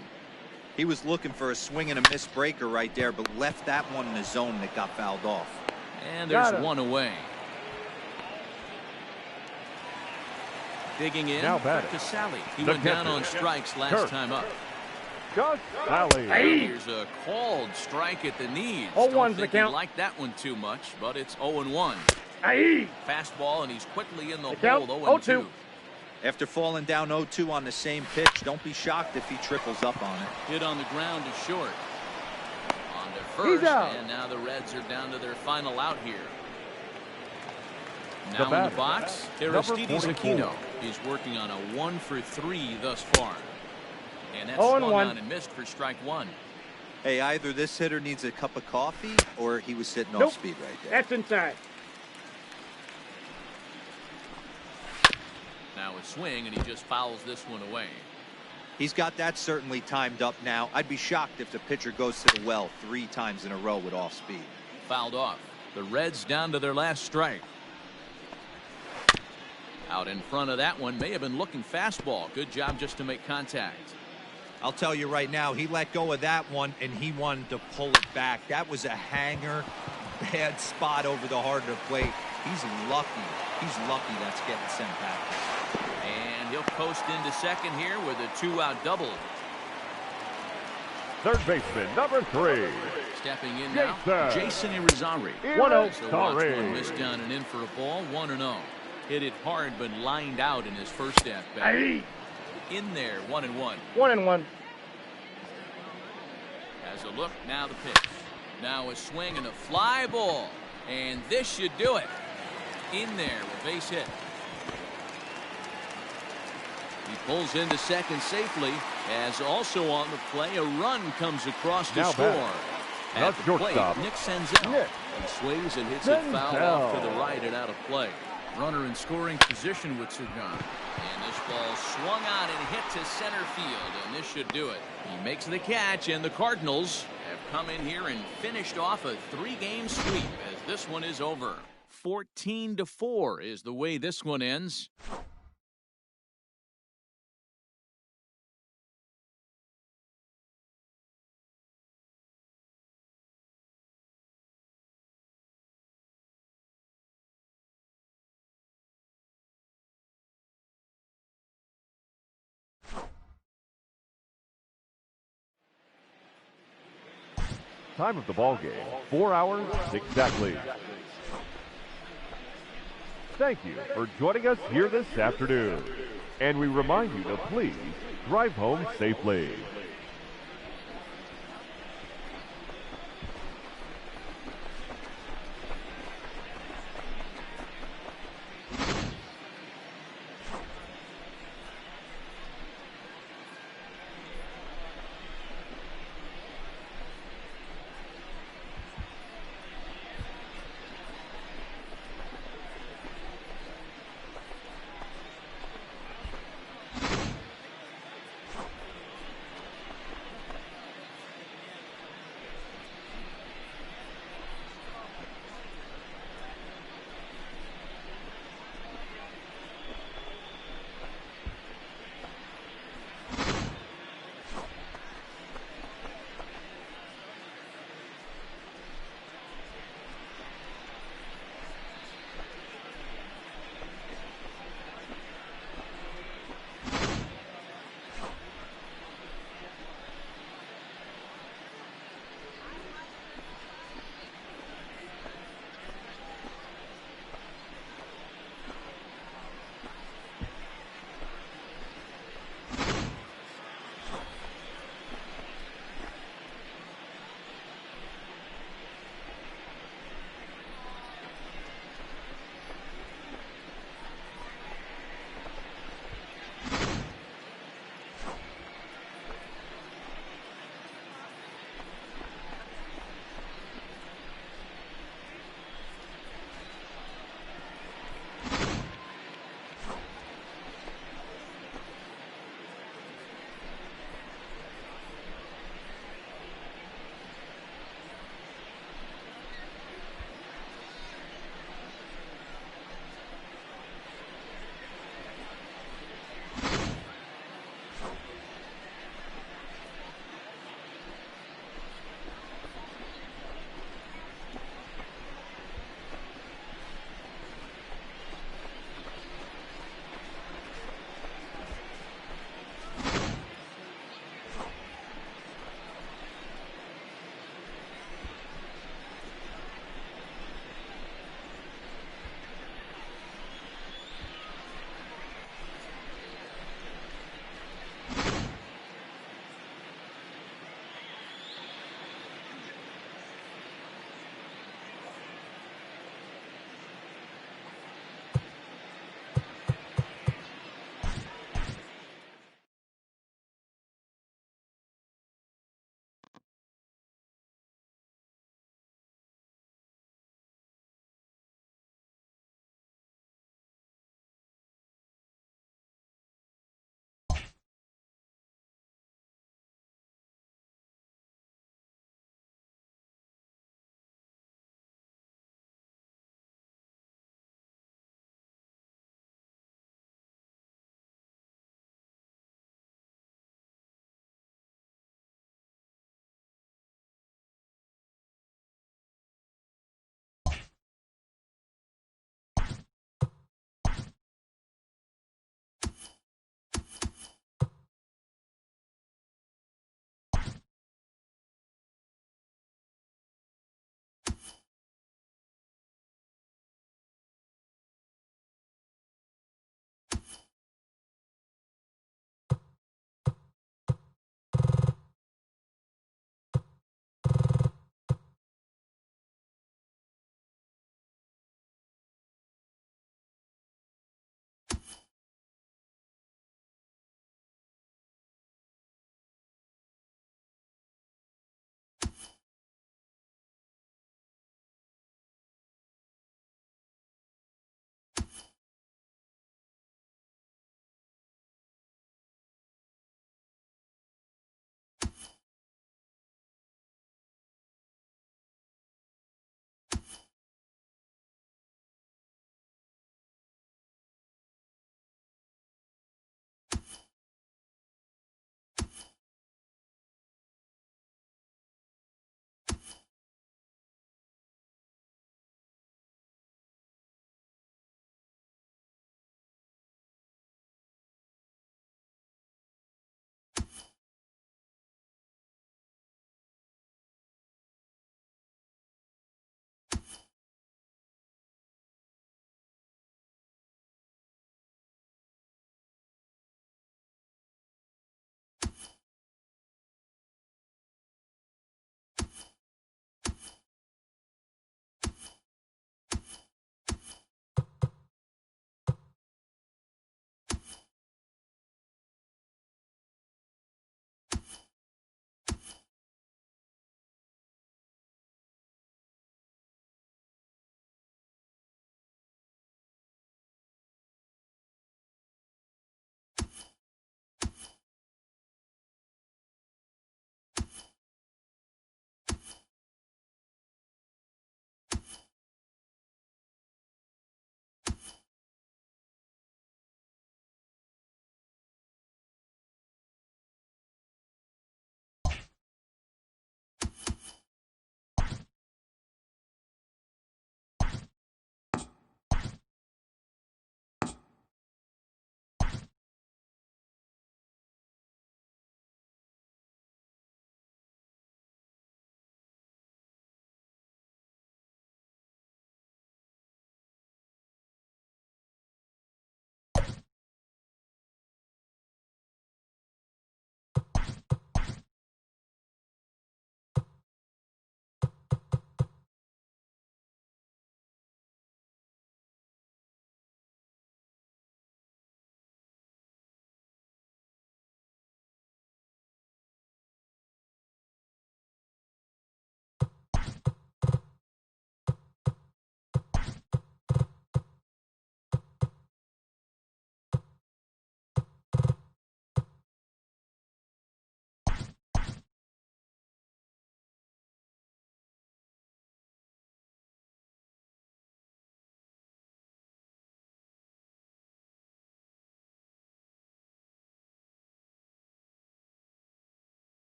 He was looking for a swing and a miss breaker right there, but left that one in the zone that got fouled off. And there's one away. Digging in to Sally. He went down on strikes last time up. Gus Sally. Here's a called strike at the knees. 0-1's the count. Like that one too much, but it's 0-1. Fastball, and he's quickly in the hole. 0-2. After falling down 0-2 on the same pitch, don't be shocked if he triples up on it. Hit on the ground to short. On to first, and now the Reds are down to their final out here. Now in the box, Aristides Aquino. He's working on a 1-for-3 thus far. And that's swung on and missed for strike one. Hey, either this hitter needs a cup of coffee or he was sitting off speed right there. That's inside. Now a swing, and he just fouls this one away. He's got that certainly timed up now. I'd be shocked if the pitcher goes to the well 3 times in a row with off speed. Fouled off. The Reds down to their last strike. Out in front of that one, may have been looking fastball. Good job just to make contact. I'll tell you right now, he let go of that one and he wanted to pull it back. That was a hanger, bad spot over the heart of the plate. He's lucky. He's lucky that's getting sent back. And he'll coast into second here with a 2-out double. Third baseman, number 3. Stepping in now, Jason Irizarry. 1-0. So watch one miss down and in for a ball, 1-0. Hit it hard, but lined out in his first at-bat. In there, 1-1. 1-1. Has a look, now the pitch. Now a swing and a fly ball. And this should do it. In there, a base hit. He pulls into second safely, as also on the play, a run comes across to score. At the plate, Nick Senzel. He sways and hits it foul off to the right and out of play. Runner in scoring position with Sugan. And this ball swung on and hit to center field, and this should do it. He makes the catch, and the Cardinals have come in here and finished off a 3-game sweep as this one is over. 14-4 is the way this one ends. Time of the ball game, 4 hours exactly. Thank you for joining us here this afternoon. And we remind you to please drive home safely.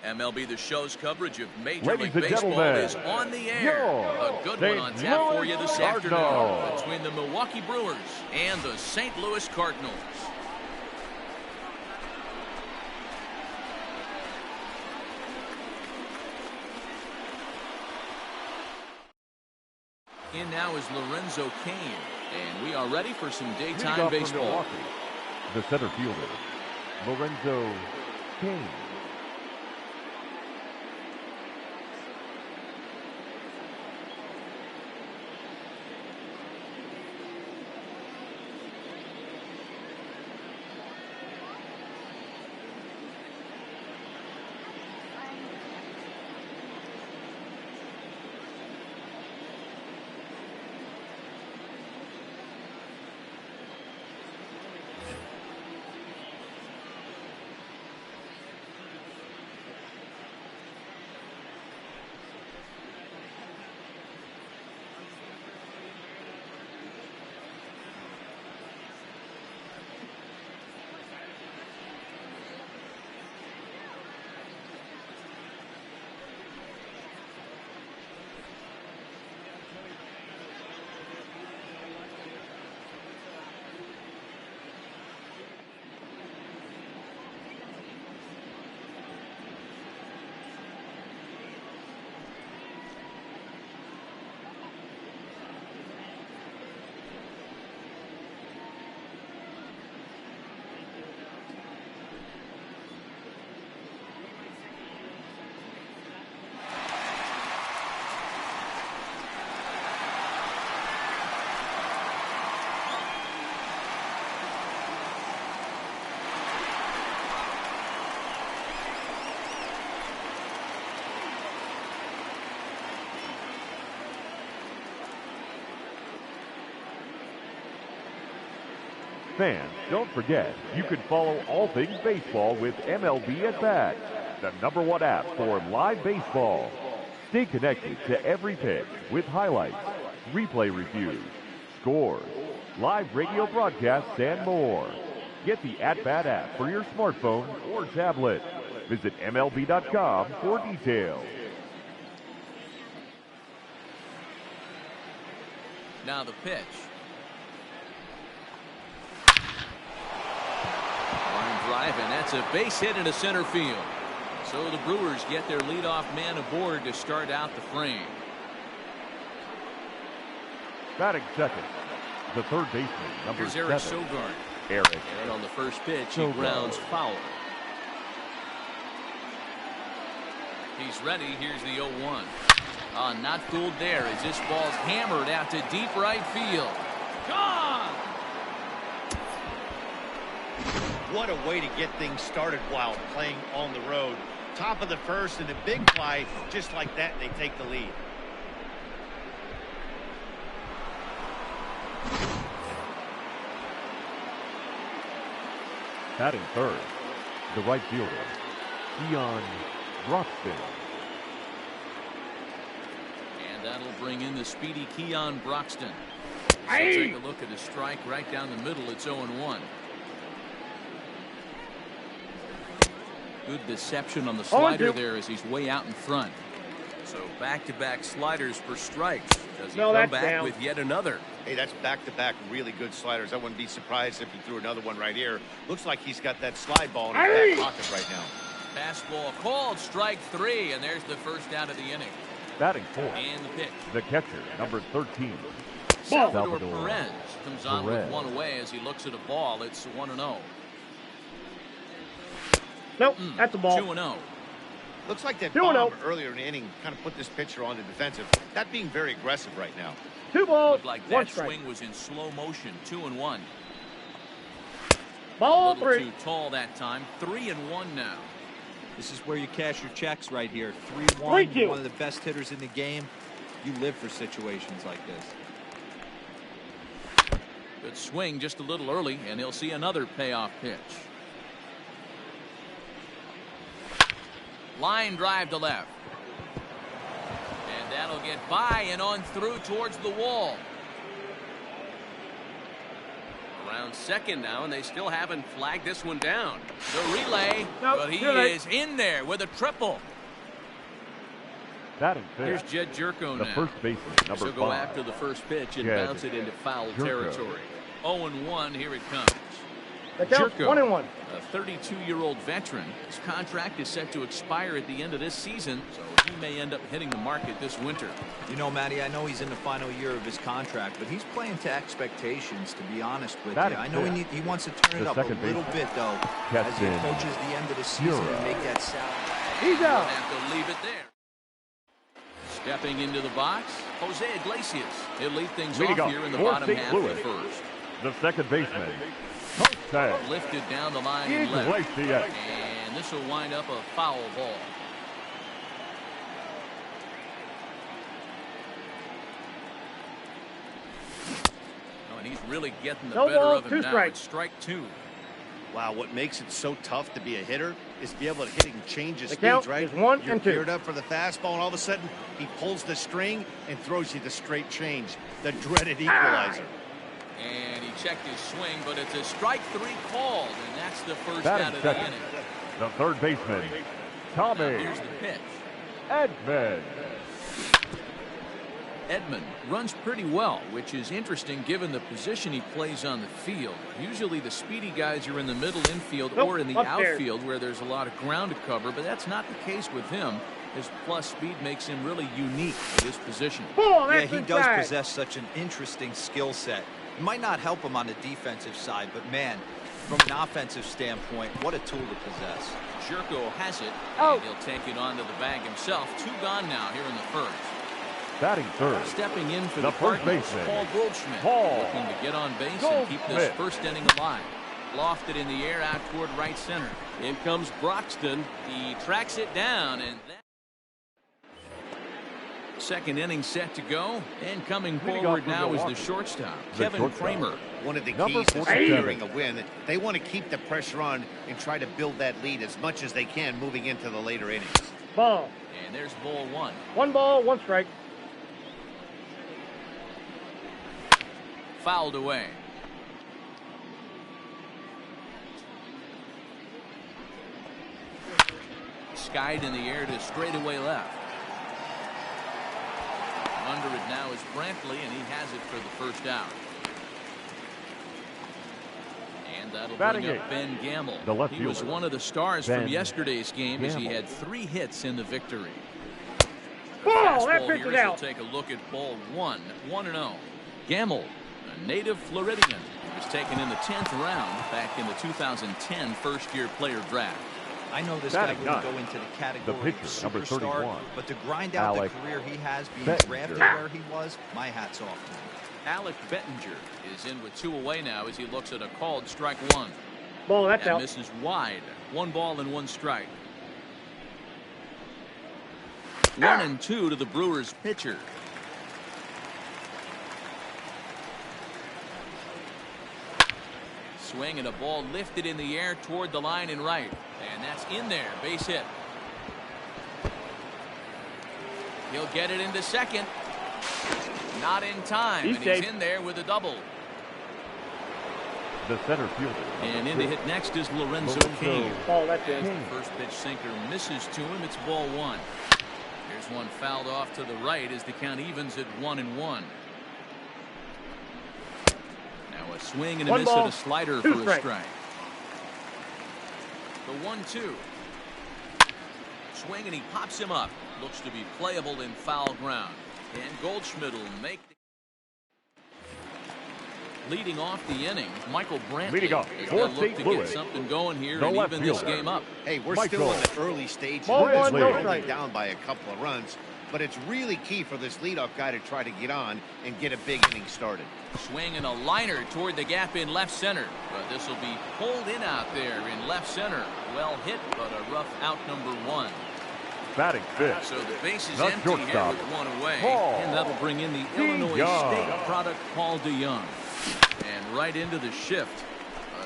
MLB The Show's coverage of Major Ladies League and Baseball gentlemen, is on the air. A good one on St. tap for Louis you this Cardinals. afternoon between the Milwaukee Brewers and the St. Louis Cardinals. In now is Lorenzo Cain, and we are ready for some daytime baseball. Milwaukee, the center fielder, Lorenzo Cain. Fans, don't forget, you can follow all things baseball with MLB at Bat, the #1 app for live baseball. Stay connected to every pitch with highlights, replay reviews, scores, live radio broadcasts, and more. Get the At Bat app for your smartphone or tablet. Visit MLB.com for details. Now the pitch. Drive, and that's a base hit into center field. So the Brewers get their leadoff man aboard to start out the frame. Batting second, the third baseman, number Here's Eric 7. Sogard. Eric. And on the first pitch, he Sogard. grounds foul. He's ready. Here's the 0-1. Not fooled there as this ball's hammered out to deep right field. Gone! What a way to get things started while playing on the road. Top of the first and a big fly, just like that, and they take the lead. Batting third, the right fielder, Keon Broxton. And that'll bring in the speedy Keon Broxton. So take a look at a strike right down the middle. It's 0-1. Good deception on the slider there as he's way out in front. So back-to-back sliders for strikes. Does he come back with yet another? Hey, that's back-to-back really good sliders. I wouldn't be surprised if he threw another one right here. Looks like he's got that slide ball in his back pocket right now. Fastball called, strike 3, and there's the first out of the inning. Batting fourth, And the pitch. the catcher, number 13. Salvador Perez comes on with one away as he looks at a ball. It's 1-0. Nope, that's a ball. 2-0. Looks like that bomb earlier in the inning kind of put this pitcher on the defensive. That being very aggressive right now. 2 balls, Looked like 1 that strike. swing was in slow motion. 2-1. Ball A little 3. too tall that time. 3-1 now. This is where you cash your checks right here. 3-2. 3-1, one of the best hitters in the game. You live for situations like this. Good swing just a little early, and he'll see another payoff pitch. Line drive to left. And that'll get by and on through towards the wall. Around second now, and they still haven't flagged this one down. The relay, Nope, but he too late. is in there with a triple. Batting Here's fifth, Jed Jerko the now. first baseman, number She'll go 5. after the first pitch and Jed bounce it into foul Jerko. territory. 0-1, here it comes. The count's Jerko, 1-1. a 32-year-old veteran. His contract is set to expire at the end of this season, so he may end up hitting the market this winter. You know, Matty, I know he's in the final year of his contract, but he's playing to expectations, to be honest with you. That is I know fair. he wants to turn it The up a second little baseman, bit, though, as he Captain approaches the end of the season Yura. and make that salary. He's We'll out. have to leave it there. Stepping into the box, Jose Iglesias. He'll lead things Leading off off here in the for bottom St. half Louis. of the first. The second baseman, Jose Lifted down the line and left. Iglesias. And this will wind up a foul ball. Oh, and he's really getting the No better ball, of him 2 now. strikes. It's strike 2. Wow, what makes it so tough to be a hitter is to be able to hit and change his The speeds, count right? is 1 You're and 2. geared up for the fastball, and all of a sudden, he pulls the string and throws you the straight change, the dreaded equalizer. And he checked his swing, but it's a strike 3 called, and that's the first Batting out of the second, inning. the third baseman, Now Tommy here's the pitch. Edman. Edman runs pretty well, which is interesting given the position he plays on the field. Usually the speedy guys are in the middle infield Nope, or in the upstairs. outfield where there's a lot of ground to cover, but that's not the case with him. His plus speed makes him really unique for this position. Ball, Yeah, that's he does inside. possess such an interesting skill set. It might not help him on the defensive side, but man, from an offensive standpoint, what a tool to possess. Jerko has it, Oh. and he'll take it onto the bag himself. 2 gone now here in the first. Batting third, Stepping in for The the first Cardinals, baseman, Paul Goldschmidt, Paul looking to get on base and keep this Goldschmidt. first inning alive. Lofted in the air out toward right center. In comes Broxton. He tracks it down, and that second inning set to go. And coming Leading forward off for now is the Milwaukee, shortstop, the Kevin shortstop. Kramer. One of the Number keys to 47. securing a win, they want to keep the pressure on and try to build that lead as much as they can moving into the later innings. Ball. And there's ball 1. 1 ball, 1 strike. Fouled away. Skied in the air to straightaway left. Under it now is Brantley, and he has it for the first out. And that'll Batting bring up eighth, Ben Gamble. the left He was fielder, one of the stars Ben from yesterday's game as he Gamble. had 3 hits in the victory. Ball, that Fastball pitch here is as we'll out. take a look at ball 1, 1-0. Gamble, a native Floridian, was taken in the 10th round back in the 2010 first-year player draft. I know this guy Batting wouldn't ninth, go into the category pitcher, of number superstar, 31, but to grind out Alec the career he has being Bettinger. drafted where he was, my hat's off to him. Alec Bettinger is in with 2 away now as he looks at a called strike 1. Ball, that's That out. misses wide. 1 ball and 1 strike. 1-2 to the Brewers pitcher. Swing and a ball lifted in the air toward the line and right. And that's in there. Base hit. He'll get it into second. Not in time. He's And he's safe. in there with a double. The center fielder, And in to hit next is Lorenzo Lorenzo Cain. Ball, that's As in. the first pitch sinker misses to him, it's ball 1. Here's one fouled off to the right as the count evens at 1-1. Now a swing and a 1 miss ball, at a slider 2 for a strikes. strike. The 1-2. Swing and he pops him up. Looks to be playable in foul ground. And Goldschmidt will make the leading off the inning. Michael Brantley Leading off has for got to look St. to Louis, get something going here the and left even this fielder. game up. Hey, we're Michael still in the early stages. Ball of this. 1, no We're only strike. down by a couple of runs, but it's really key for this leadoff guy to try to get on and get a big inning started. Swing and a liner toward the gap in left center. But this will be pulled in out there in left center. Well hit, but a rough out number 1. batting fifth, So the base is The empty here shortstop, with 1 away. Paul And that'll bring in the Illinois DeYoung. State product, Paul DeYoung. And right into the shift.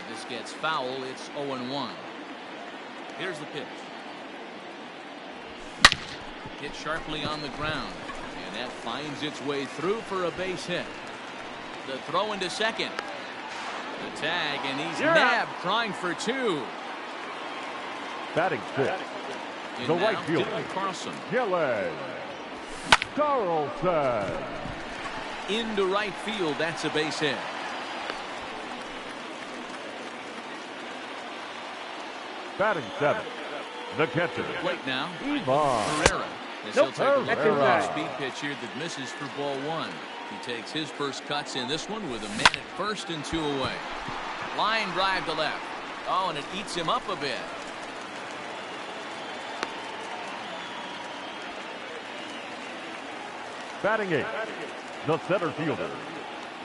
This gets foul. It's 0-1. Here's the pitch. Hit sharply on the ground. And that finds its way through for a base hit. The throw into second. The tag, and he's You're nabbed, trying for two. Batting sixth, In the now, right fielder, Dylan Carlson. Gillen Carlson. Into right field, that's a base hit. Batting seventh, the catcher, Plate now, Ivan. Herrera. As Nope, he'll take a look that's at the inside. speed pitch here that misses for ball one. He takes his first cuts in this one with a man at first and two away. Line drive to left. Oh, and it eats him up a bit. Batting eighth, the center fielder,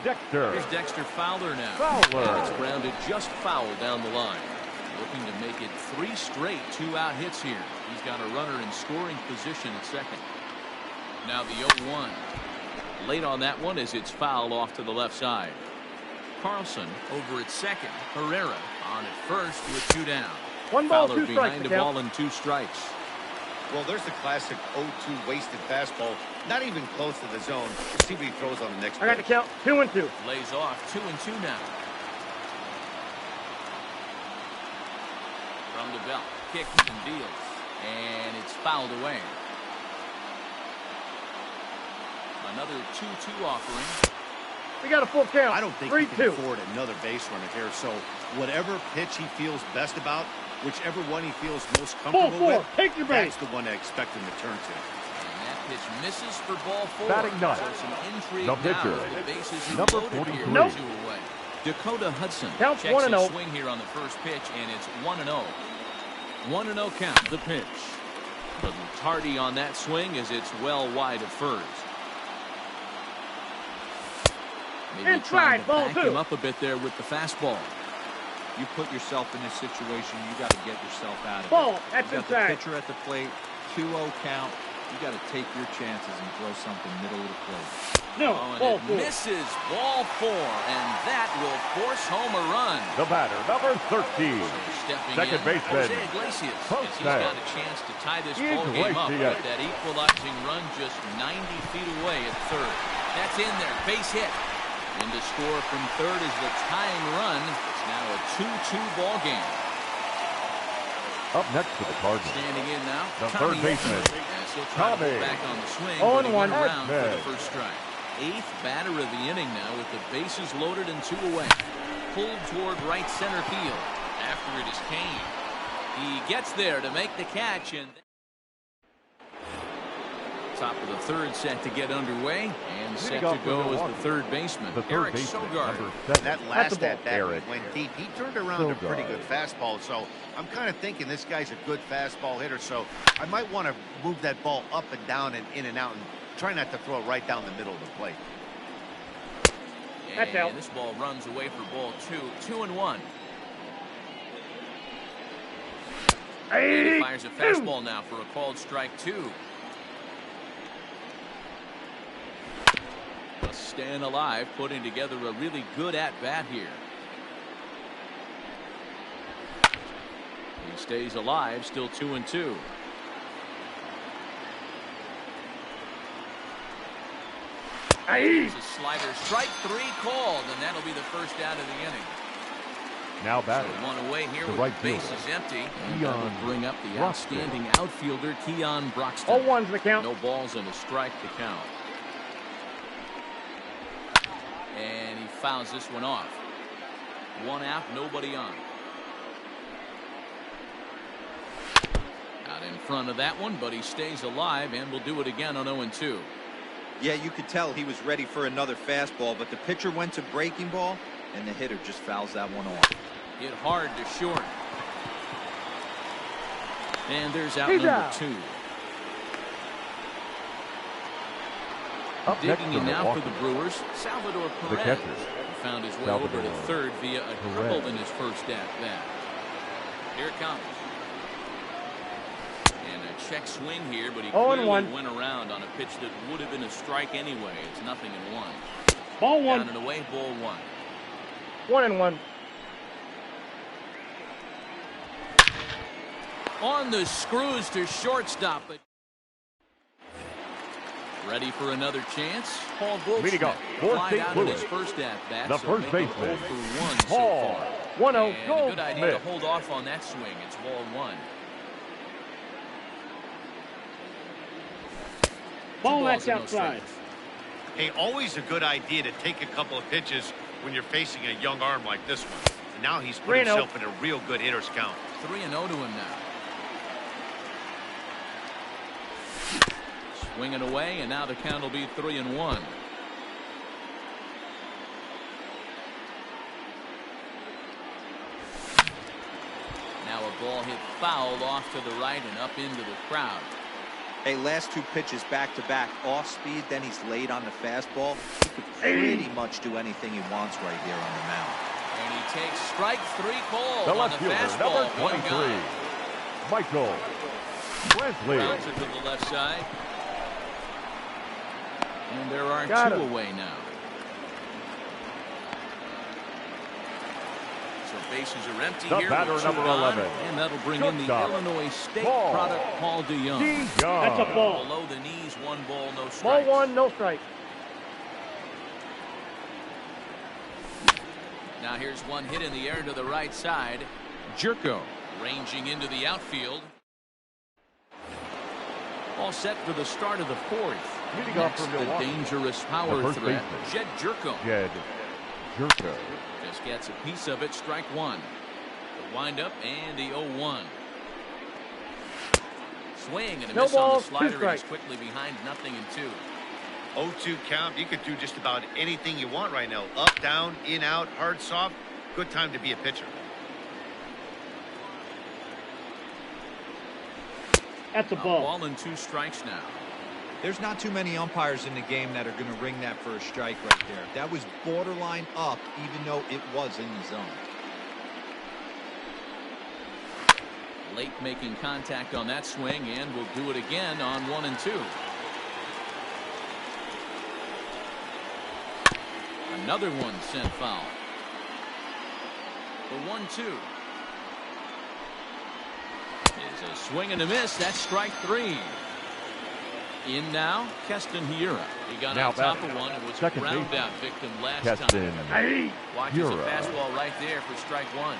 Dexter Here's Dexter Fowler now. Fowler. And it's grounded just foul down the line. Looking to make it 3 straight 2-out hits here. He's got a runner in scoring position at second. Now the 0-1. Late on that one as it's fouled off to the left side. Carlson over at second. Herrera on at first with 2 down. 1 ball, Fowler 2 strikes. behind the Count. ball and 2 strikes. Well, there's the classic 0-2 wasted fastball. Not even close to the zone. Let's see what he throws on the next I got the pitch. count. 2 and 2. Lays off 2-2 now. From the belt, kicks and deals, and it's fouled away. Another 2-2 offering. We got a full count. I don't think he can 3-2. afford another base runner here. So whatever pitch he feels best about, whichever one he feels most Full comfortable 4. with, Take your base. that's the one I expect him to turn to. And that pitch misses for ball 4. Batting ninth, So some intrigue the now pitcher, as the bases are number loaded here. 43. Nope. 2 away. Dakota Hudson Counts checks 1-0. his swing here on the first pitch, and it's 1-0. 1-0 count, the pitch. But tardy on that swing as it's well wide of first. Maybe Inside, trying to ball back 2. him up a bit there with the fastball. You put yourself in this situation, you got to get yourself out of it. Ball. That's You got inside. the pitcher at the plate, 2-0 count. You got to take your chances and throw something middle of the plate. No. Oh, and Ball it 4. misses ball 4, and that will force home a run. The batter, number 13, Stepping second in, baseman, Jose Iglesias, as Jose he's got a chance to tie this ball game up Iglesias. with that equalizing run just 90 feet away at third. That's in there, base hit. And to score from third is the tying run. It's now a 2-2 ball game. up next for the Cardinals, Standing in now, the Tommy third baseman, Edman. Yes, he'll try to Tommy. pull back on the swing, 0-1. but he went around for the Edman. first strike. 8th batter of the inning now with the bases loaded and 2 away. Pulled toward right center field. After it is Kane. He gets there to make the catch, and top of the third set to get underway, and set Leading to off for go as the Milwaukee, third baseman, the third Eric baseman, Sogard. number 7. That That's last the ball. at bat Eric went deep. He turned around a pretty Sogard. good fastball. So I'm kind of thinking this guy's a good fastball hitter. So I might want to move that ball up and down and in and out and try not to throw it right down the middle of the plate. That's out. And this ball runs away for ball 2. 2-1. And he fires a fastball now for a called strike 2. Just staying alive, putting together a really good at-bat here. He stays alive, still 2-2. There's a slider, strike 3 called, and that'll be the first out of the inning. Now So batting, one away here the with right the base fielder, is empty. And Keon that will bring up the Broxton. outstanding outfielder, Keon Broxton. 0-1's the count. No balls and a strike to count. And he fouls this one off. 1 out, nobody on. Out in front of that one, but he stays alive and will do it again on 0-2. Yeah, you could tell he was ready for another fastball, but the pitcher went to breaking ball, and the hitter just fouls that one off. Hit hard to short. And there's out He's number out. 2. up next Digging for in now for Milwaukee, the Brewers, Salvador the Perez. catcher, He found his way Salvador over to third via a triple Perez. in his first at-bat. Here it comes. And a check swing here, but he 0-1. clearly went around on a pitch that would have been a strike anyway. It's 0-1. Ball Down 1. and away, ball 1. 1-1. On the screws to shortstop, but Ready for another chance. Paul Leading Goldschmidt off for flied St. out in Louis, his first at-bat. the so first make it baseman, 0 for 1 so Paul far. 1-0 And a good idea to Goldschmidt. hold off on that swing. It's ball 1. Ball, Two balls that's and no outside. strikes. Hey, always a good idea to take a couple of pitches when you're facing a young arm like this one. And now he's put 3-0. himself in a real good hitter's count. 3-0 to him now. Swinging away, and now the count will be 3-1. Now a ball hit foul off to the right and up into the crowd. Hey, last 2 pitches back-to-back off speed, then he's laid on the fastball. He could pretty much do anything he wants right here on the mound. And he takes strike 3 cold The on left the fielder, fastball. number 23, Michael Brantley. Bouncer to the left side. And there are Got 2 him. away now. So bases are empty The here. batter, with 2 number gone, 11. And that'll bring in the Shortstop, Illinois State Paul product, Paul DeYoung. DeYoung. That's a ball. Below the knees, 1 ball, no Ball strikes. 1, no strike. Now here's one hit in the air to the right side. Jerko ranging into the outfield. All set for the start of the 4th. Leading off Next, for the Milwaukee, dangerous the power first threat, baseman, Jed Jerko. Jed Jerko. Just gets a piece of it, strike 1. The windup and the 0-1. Swing and a No miss on balls, the 2 slider. He's strikes. quickly behind 0-2. 0-2 count. You could do just about anything you want right now. Up, down, in, out, hard, soft. Good time to be a pitcher. That's a A ball. ball and 2 strikes now. There's not too many umpires in the game that are going to ring that first strike right there. That was borderline up, even though it was in the zone. Late making contact on that swing, and will do it again on 1 and 2. Another one sent foul. The 1-2 is a swing and a miss. That's strike 3. In now, Keston Hiura. He got Now on top batting, of one and was a second ground baseman, out victim last Keston time. Watches a Hiura. fastball right there for strike 1.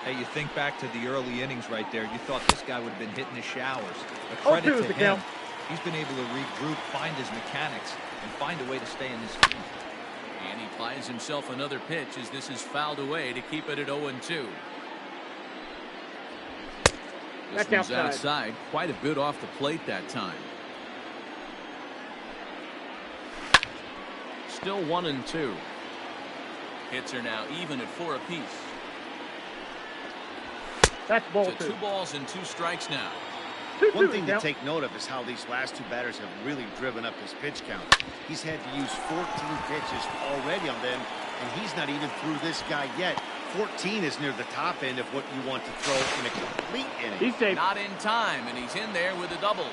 Hey, you think back to the early innings right there, you thought this guy would have been hitting the showers. A 0-2 credit is to the him. count. He's been able to regroup, find his mechanics, and find a way to stay in this game. And he finds himself another pitch as this is fouled away to keep it at 0-2. This That's one's outside. quite a bit off the plate that time. Still 1 and 2. Hits are now even at 4 apiece. That's ball To 2 balls and 2 strikes now. 2-2 One is thing to count. take note of is how these last 2 batters have really driven up his pitch count. He's had to use 14 pitches already on them, and he's not even through this guy yet. 14 is near the top end of what you want to throw in a complete inning. He's safe. Not in time, and he's in there with a double.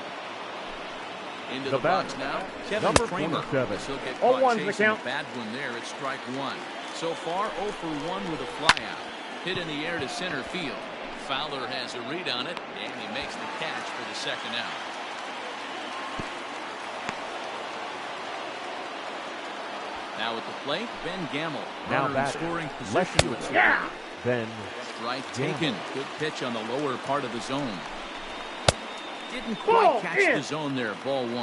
Into The the box batter, now, Kevin number Kramer. 27. He'll get 0-1 caught is the chasing a count. bad one there at strike 1. So far, 0 for 1 with a flyout. Hit in the air to center field. Fowler has a read on it, and he makes the catch for the second out. Now at the plate, Ben Gamble. Now Runner in batting, scoring left position with fielder, 2. Yeah. Ben Strike Gamble. taken. Good pitch on the lower part of the zone. Didn't Ball quite catch in. the zone there. Ball 1.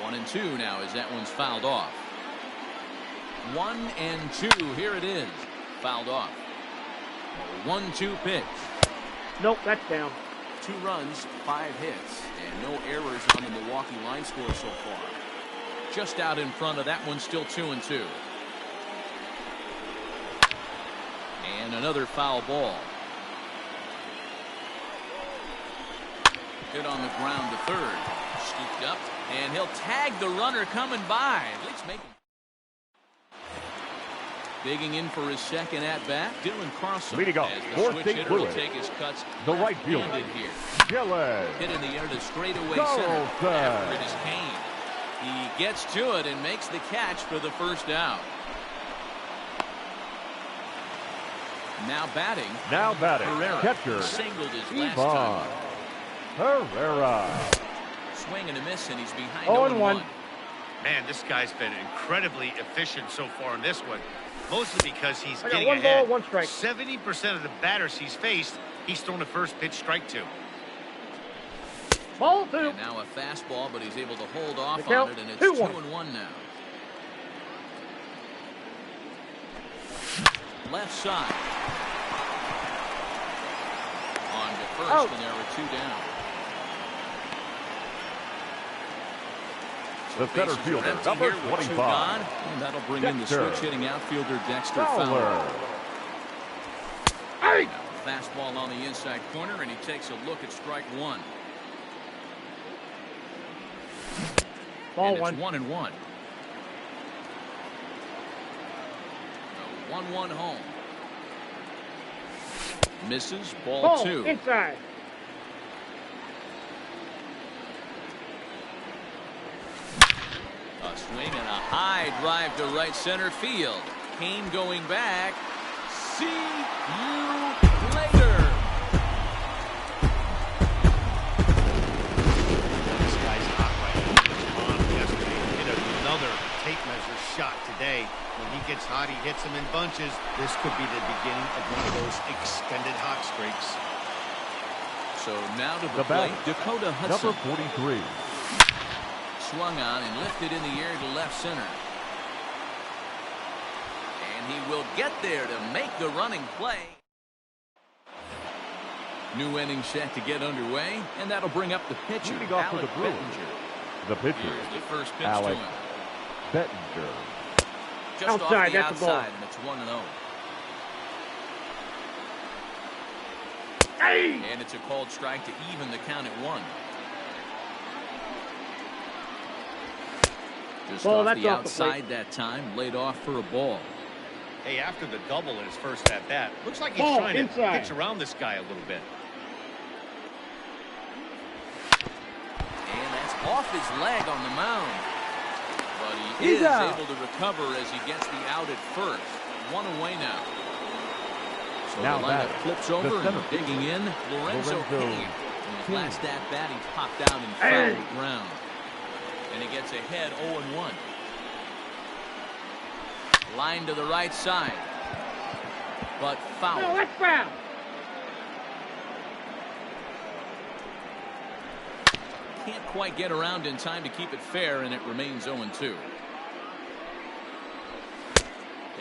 1 and 2 now as that one's fouled off. 1 and 2. Here it is. Fouled off. 1-2 pitch. Nope, that's down. 2 runs, 5 hits, and no errors on the Milwaukee line score so far. Just out in front of that one, still 2 and 2. And another foul ball. Hit on the ground to third. Scooped up, and he'll tag the runner coming by. At least make him. Digging in for his second at-bat, Dylan Carlson. Leading off as the for switch St. hitter will Louis, take his cuts the right fielder, left-handed here. Gillis. Hit in the air to straightaway Carlson. center. After it is Kane. He gets to it and makes the catch for the first out. Now batting. Now batting, Herrera catcher singled his last Ivan time. Herrera. Swing and a miss, and he's behind 0-1. Man, this guy's been incredibly efficient so far in this one. Mostly because he's I got getting 1 ahead. ball, 1 strike. 70% of the batters he's faced, he's thrown a first pitch strike to. Ball 2. And now a fastball, but he's able to hold off The count, on it, and it's 2-1. 2-1 now. Left side. On to first, Out. and there were 2 down. The center Bases are fielder, empty number here with 2 25. gone, and that'll bring in the Dexter switch-hitting outfielder Dexter Fowler. Fowler. Hey! Now, fastball on the inside corner, and he takes a look at strike 1. Ball And 1. it's 1-1. The 1-1 home. Misses, ball Ball 2. inside. A swing and a high drive to right center field. Kane going back. See you later. This guy's hot right now. He was on yesterday. Hit another tape measure shot today. When he gets hot, he hits them in bunches. This could be the beginning of one of those extended hot streaks. So now to The the plate, batter, Dakota Hudson. Number 43. Swung on and lifted in the air to left center. And he will get there to make the running play. New inning set to get underway, and that'll bring up the pitcher, Leading off for the Alec Brewers. Bettinger. The pitcher, Here's the first pitch Alec to him. Bettinger. Just Outside, off the that's the ball. outside, and it's 1-0. Hey! And it's a called strike to even the count at 1. Just Ball, off that's the off the plate. outside that time, laid off for a ball. Hey, after the double in his first at bat, looks like he's Ball trying to inside. pitch around this guy a little bit. And that's off his leg on the mound. But he He's is out. able to recover as he gets the out at first. 1 away now. So Now the lineup batter, flips the over center and digging in, Lorenzo Lorenzo Kane. In his Kane. last at bat, he popped out and Hey. fouled the ground. And he gets ahead 0-1. Line to the right side. But foul. No, that's foul. Can't quite get around in time to keep it fair, and it remains 0-2.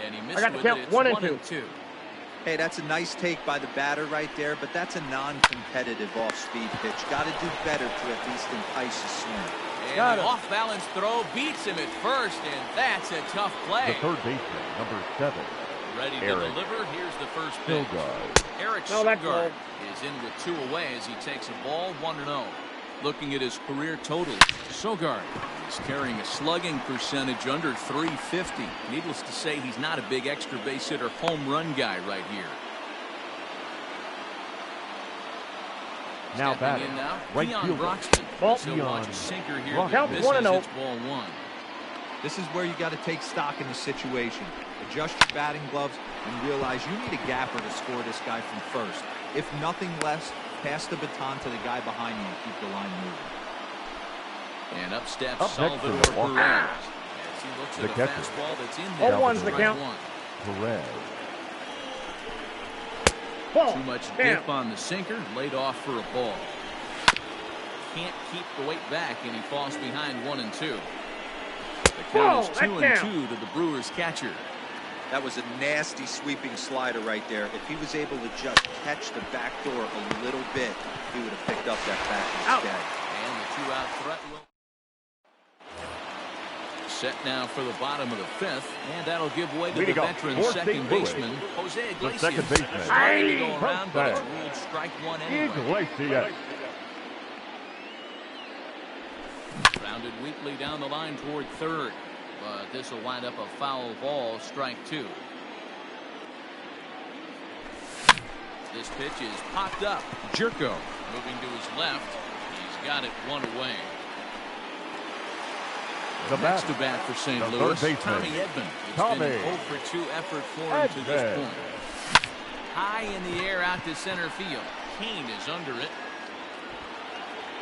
And he missed got the with count, it. It's 1 and 1-2. Hey, that's a nice take by the batter right there, but that's a non-competitive off-speed pitch. Got to do better to at least entice a swing. And Got an it. off-balance throw beats him at first, and that's a tough The play. third baseman, number 7. Ready to Eric deliver. Here's the first pitch. Stilgard. Eric No, that's Stilgard ball. is in with 2 away as he takes a ball 1-0. Looking at his career totals, Sogard is carrying a slugging percentage under .350. Needless to say, he's not a big extra base hitter home run guy right here. Now Stepping batting, in now, right Keon fielder. Broxton. Ball. He'll watch a sinker here Broxton. that Count misses. 1-0. It's ball 1. This is where you got to take stock in the situation. Adjust your batting gloves and realize you need a gapper to score this guy from first. If nothing less, pass the baton to the guy behind you and keep the line moving. And up steps Up next Salvador to the walk. Perez as he looks The at a catcher. fastball that's in there. 0-1's the Strike count. 1. Perez. Ball. Too much Damn. dip on the sinker, laid off for a ball. Can't keep the weight back, and he falls behind 1-2. The count is Whoa, 2-2 to the Brewers catcher. That was a nasty sweeping slider right there. If he was able to just catch the back door a little bit, he would have picked up that bat Out. instead. And the 2-out threat will set now for the bottom of the 5th, and that'll give way to Leading the off veteran for second St. Louis, baseman, Jose the Iglesias. second baseman. Starting to go Hey, around, but it's Jose ruled strike 1 anyway. Iglesias. Rounded weakly down the line toward third, but this will wind up a foul ball, strike 2. This pitch is popped up. Jerko moving to his left. He's got it 1 away. The Next to batter, bat for St. the Louis, third baseman, Tommy Edman. It's Tommy been an 0 for 2 effort for him to this Edman. point. High in the air out to center field. Kane is under it.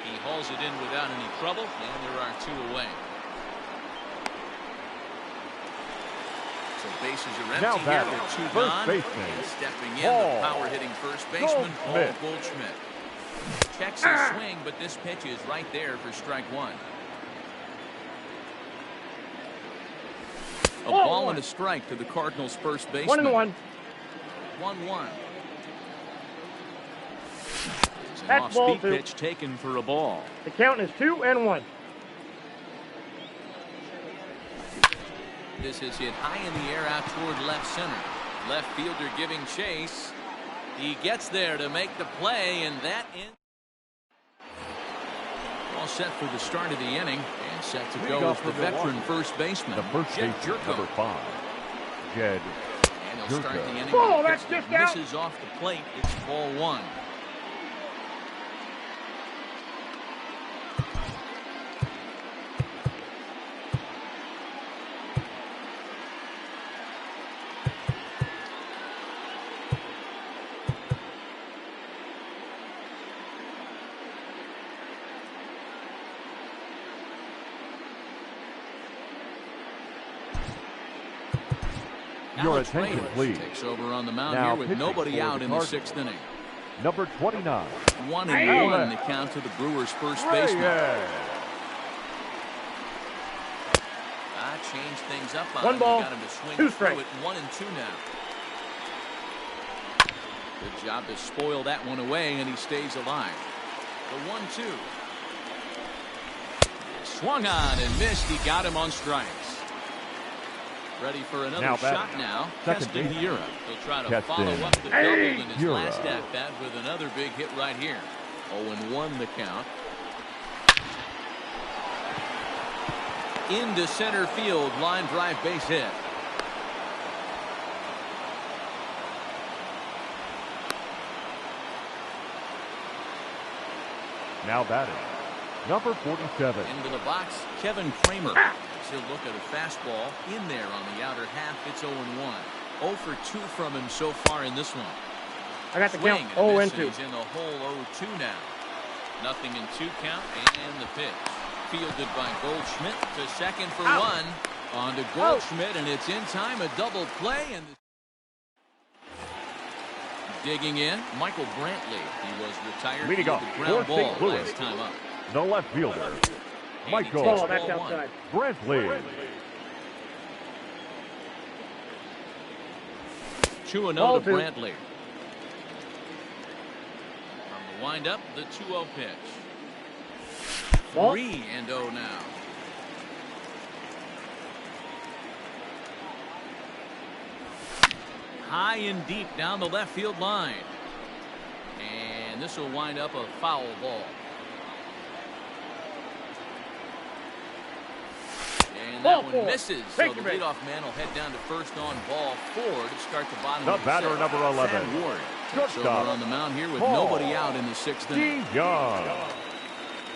He hauls it in without any trouble, and there are 2 away. So bases are empty Now here batting, with 2 first gone. baseman, And stepping in, Paul the power-hitting first baseman, Paul Goldschmidt. Goldschmidt. Checks his swing, but this pitch is right there for strike 1. A ball and a strike to the Cardinals' first baseman. 1-1. 1-1. It's an That's ball off-speed 2. pitch taken for a ball. The count is 2-1. This is hit high in the air out toward left center. Left fielder giving chase. He gets there to make the play, and that ends. All set for the start of the inning, and set to go is the veteran first baseman, The first Jed baseman, Jerko. number 5, Jed And he'll start the inning. Ball, with a that's pitch that just out. misses off the plate. It's ball 1. Your Alex attention, Reyes please. takes over on the mound Now here with pitching nobody for out the in the Cardinals. 6th inning. number 29, 1-1 the count to the Brewers' first baseman. Reyes. Changed things up on 1 him. ball, Got him to swing 2 through strikes. it. 1-2 now. Good job to spoil that one away, and he stays alive. The 1-2. Swung on and missed. He got him on strikes. Ready for another Now batting. shot now. Second Keston baseman. Hiura. He'll try to Keston follow up the double in his Hiura. last at bat with another big hit right here. 0-1 the count. Into center field, line drive base hit. Now batting, number 47, Into the box, Kevin Kramer. He'll look at a fastball in there on the outer half. It's 0-1. 0 for 2 from him so far in this one. I got the Swing count and a miss, 0-2. and he's in the hole 0-2 now. Nothing in 2 count, and the pitch. Fielded by Goldschmidt to second for 1. On to Goldschmidt, and it's in time. A double play. And digging in, Michael Brantley. He was retired Leading via off the ground for ball St. Louis. last time up. the left fielder, And he Michael takes Ball, that's ball 1. outside. Brantley. 2-0 Ball to 2. Brantley. From the windup, the 2-0 pitch. Ball. 3-0 now. High and deep down the left field line. And this will wind up a foul ball. And Ball that one 4. misses. Take So the your base. leadoff man will head down to first on ball 4 to start the bottom The of the batter, 6th. number 11, Thad Ward takes shortstop, over on the mound here with Paul nobody out in the 6th inning. Young.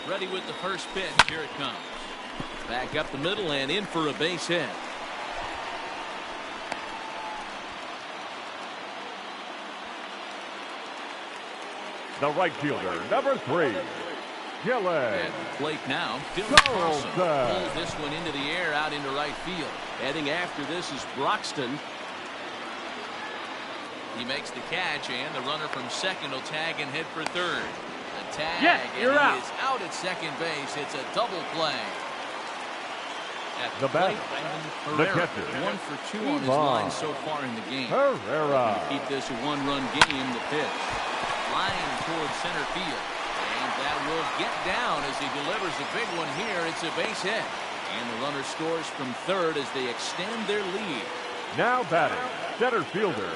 Ready with the first pitch. Here it comes. Back up the middle and in for a base hit. The right fielder, number 3, Gillen. At the plate now, Dylan Carlson. Carlson pulls this one into the air out into right field. Heading after this is Broxton. He makes the catch, and the runner from second will tag and head for third. The tag, Yes, you're and he out. is out at second base. It's a double play. At The plate, batter, Brandon the Herrera, catcher, 1 for 2 on his Ivan line so far in the game. Herrera. Keep this a one-run game. The pitch. Flying towards center field. And that will get down as he delivers a big one here. It's a base hit. And the runner scores from third as they extend their lead. Now batting, center fielder,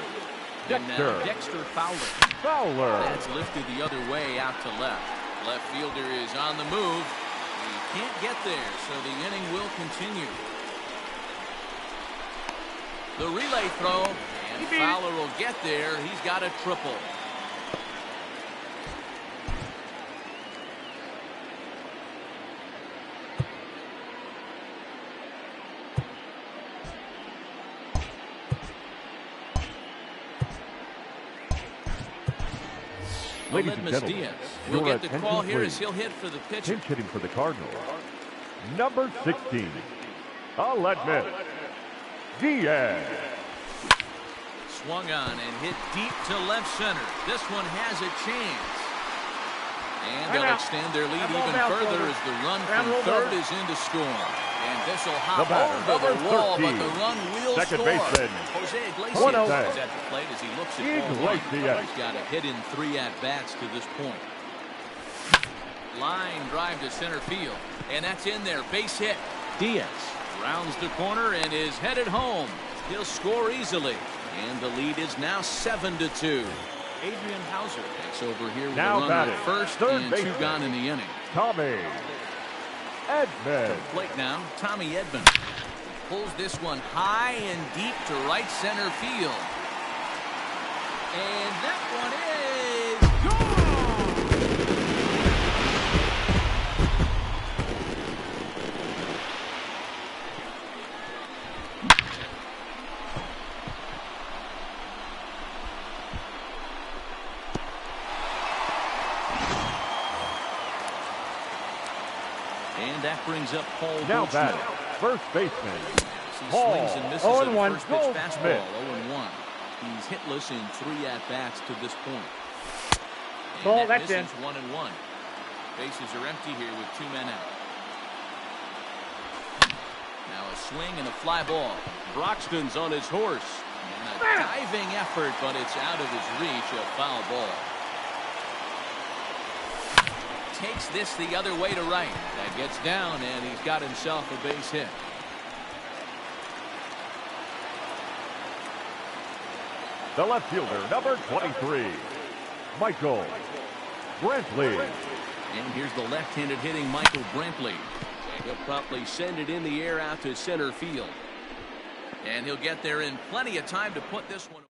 And now Dexter Dexter Fowler. Fowler. That's lifted the other way out to left. Left fielder is on the move. He can't get there, so the inning will continue. The relay throw, and Fowler will get there. He's got a triple. Ladies and Aledmus gentlemen, Diaz will your get the call attention, here please. as he'll hit for the pitcher. Pinch hitting for the Cardinals, number 16, Aledmus Diaz. Swung on and hit deep to left center. This one has a chance. And they'll extend their lead even further as the run from third is into score. And this will hop over the wall, but the run will second score. baseman, Jose Iglesias Iglesias. is at the plate as he looks at ball one. Iglesias. He's got a hit in 3 at-bats to this point. Line drive to center field, and that's in there. Base hit. Diaz rounds the corner and is headed home. He'll score easily, and the lead is now 7-2. Adrian Hauser takes over here with Now a runner batting, at first third and baseman. 2 gone in the inning. Tommy Edman. Plate now, Tommy Edman pulls this one high and deep to right center field. And that one is gone! And that brings up Paul Now Goldschmidt. batting, first baseman, He Paul swings and misses at a 0-1 first pitch Goldschmidt. fastball, 0-1. He's hitless in 3 at-bats to this point. And Ball, that that's in. misses 1-1. Bases are empty here with 2 men out. Now a swing and a fly ball. Broxton's on his horse. And a diving effort, but it's out of his reach, a foul ball. Takes this the other way to right. That gets down, and he's got himself a base hit. the left fielder, number 23, Michael Brantley. And here's the left-handed hitting Michael Brantley. And he'll promptly send it in the air out to center field. And he'll get there in plenty of time to put this one.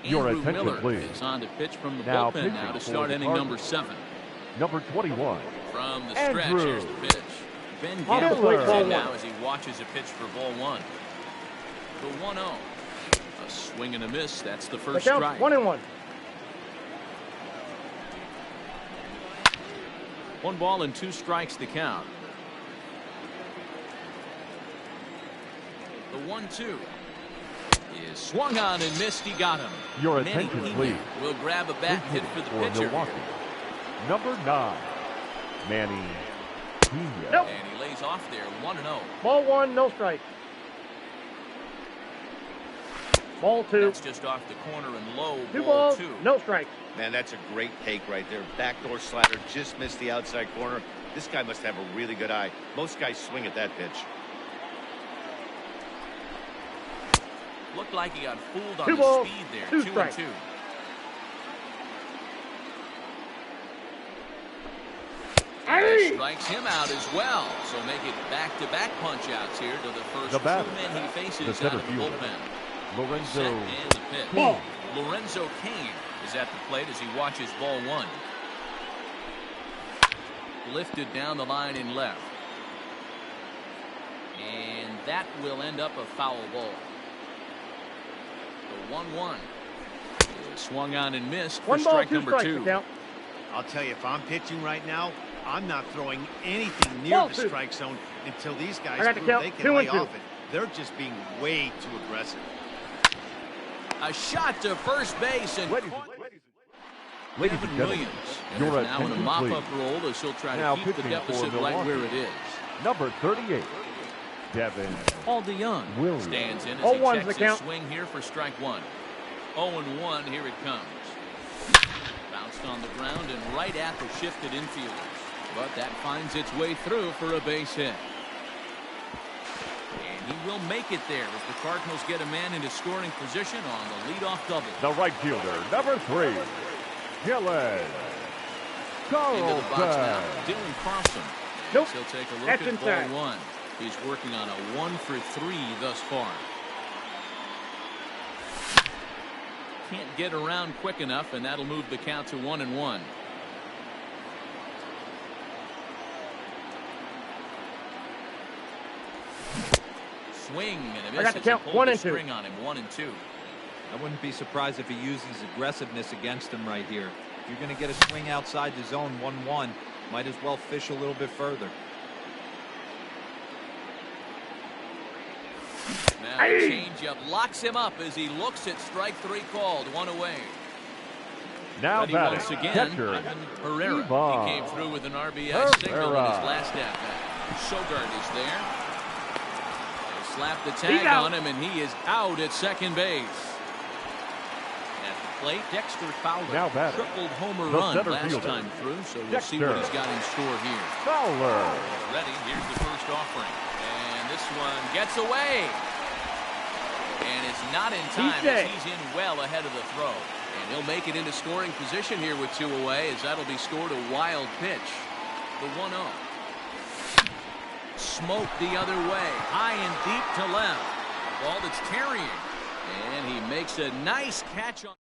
Your Andrew attention, Miller please. is on to pitch from the Now bullpen now pitching to for start the inning number 7. Number 21, From the Andrew stretch, here's the pitch. Ben Off the Gamble plate, is ball in now one. as he watches a pitch for ball 1. The 1-0. A swing and a miss. That's the The first count's strike. 1-1. 1 ball and 2 strikes to count. The 1-2 is swung on and missed. He got him. Your Manny attention, Pena please. will grab a bat and hit for the pitcher. Milwaukee, number 9, Manny Pena. Nope. And he lays off there. 1-0. Ball 1, no strike. Ball 2. That's just off the corner and low. 2 ball balls, 2. no strikes. Man, that's a great take right there. Backdoor slider just missed the outside corner. This guy must have a really good eye. Most guys swing at that pitch. Looked like he got fooled on 2 the balls, speed there. 2 2 strikes. and 2. Aye. Strikes him out as well. So make it back-to-back punch-outs here to the first The 2 batter, men he faces the out center of the fielder, bullpen. Lorenzo Set and the pitch. Ball. Lorenzo Cain is at the plate as he watches ball 1. Lifted down the line in left. And that will end up a foul ball. The 1-1. Swung on and missed for 1 ball, strike 2 number strikes 2. to count. I'll tell you, if I'm pitching right now, I'm not throwing anything near Ball the 2. strike zone until these guys I got the prove count, they can 2 lay and 2. off it. They're just being way too aggressive. A shot to first base and Ladies and Kevin gentlemen, Williams. And your is now in a attention, mop-up please. role as he'll try Now to keep the pitching for deficit right Milwaukee. where it is. number 38, Devin Paul DeYoung Williams. stands in as 0-1's he the checks his count. swing here for strike 1. 0-1, here it comes. Bounced on the ground and right at the shifted infielders. But that finds its way through for a base hit. And he will make it there as the Cardinals get a man into scoring position on the leadoff double. the right fielder, number 3, Gillen Into the box now, Carlson. Dylan Carlson. Nope. He'll take a look That's at inside. ball 1. He's working on a 1 for 3 thus far. can't get around quick enough, and that'll move the count to 1-1. Swing and a miss. I got the count. 1-2. String on him. 1-2. I wouldn't be surprised if he uses aggressiveness against him right here. If you're going to get a swing outside the zone 1-1, might as well fish a little bit further. Now the changeup locks him up as he looks at strike 3 called. 1 away. Now Ready batting, once again, catcher, Ivan Herrera. Ivan He came through with an RBI single in his last at bat. Sogard is there. They slap the tag on him, and he is out at second base. At the plate, Dexter Fowler. Now batting, tripled homer the run center last fielder, time through, so we'll Dexter see what he's got in store here. Fowler. Ready, here's the first offering. And this one gets away. And it's not in time as he's in well ahead of the throw. And he'll make it into scoring position here with 2 away, as that'll be scored a wild pitch. The 1-0. Smoke the other way. High and deep to left. Ball that's carrying. And he makes a nice catch on.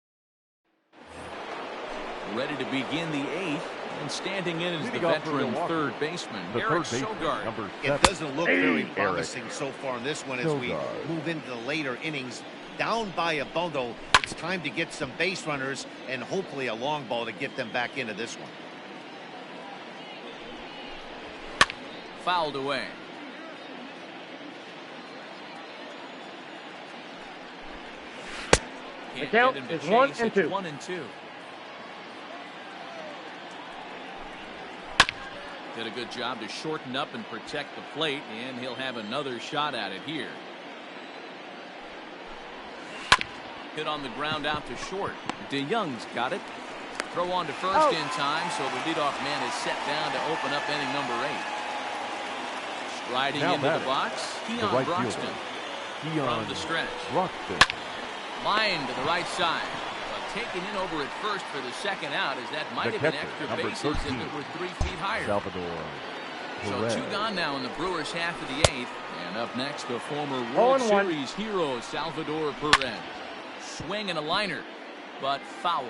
Ready to begin the 8th. And standing in is the veteran third baseman, Eric Sogard. It doesn't look very promising so far in this one as we move into the later innings. Down by a bundle, it's time to get some base runners and hopefully a long ball to get them back into this one. Fouled away. The count is 1-2. 1-2. Did a good job to shorten up and protect the plate, and he'll have another shot at it here. Hit on the ground out to short. DeYoung's got it. Throw on to first in time, so the leadoff man is set down to open up inning number 8. Striding into the box, Keon right Broxton. From the stretch. Broxton. Line to the right side. But taken in over at first for the second out, as that might have been extra bases if it were 3 feet higher. Salvador. So 2 gone now in the Brewers' half of the 8th. And up next, the former World Series hero, Salvador Perez. Swing and a liner, but foul.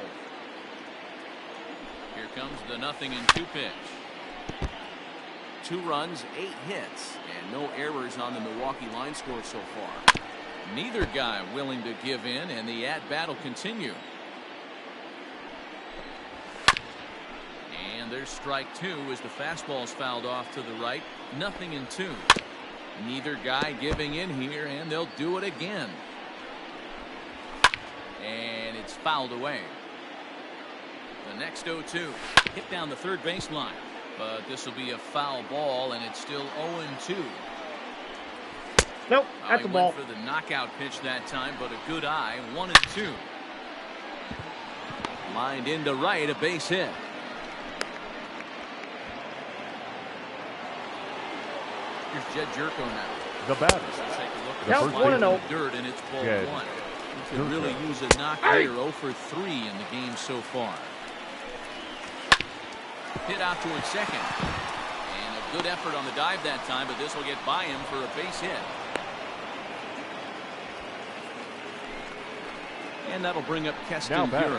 Here comes the 0-2 pitch. 2 runs, 8 hits, and no errors on the Milwaukee line score so far. Neither guy willing to give in, and the at-bat will continue. And there's strike 2 as the fastball's fouled off to the right. 0-2. Neither guy giving in here, and they'll do it again. And it's fouled away. The next 0-2. Hit down the third baseline. But this will be a foul ball, and it's still 0-2. Nope, that's a ball. For the knockout pitch that time, but a good eye. 1-2. Lined into right, a base hit. Here's Jed Jerko now. The batter. Take a look at Count the 1-0. dirt, and it's ball Jed 1. He could really use a knock here. 0 for 3 in the game so far. Hit out towards second. And a good effort on the dive that time, but this will get by him for a base hit. And that'll bring up Keston Buehler.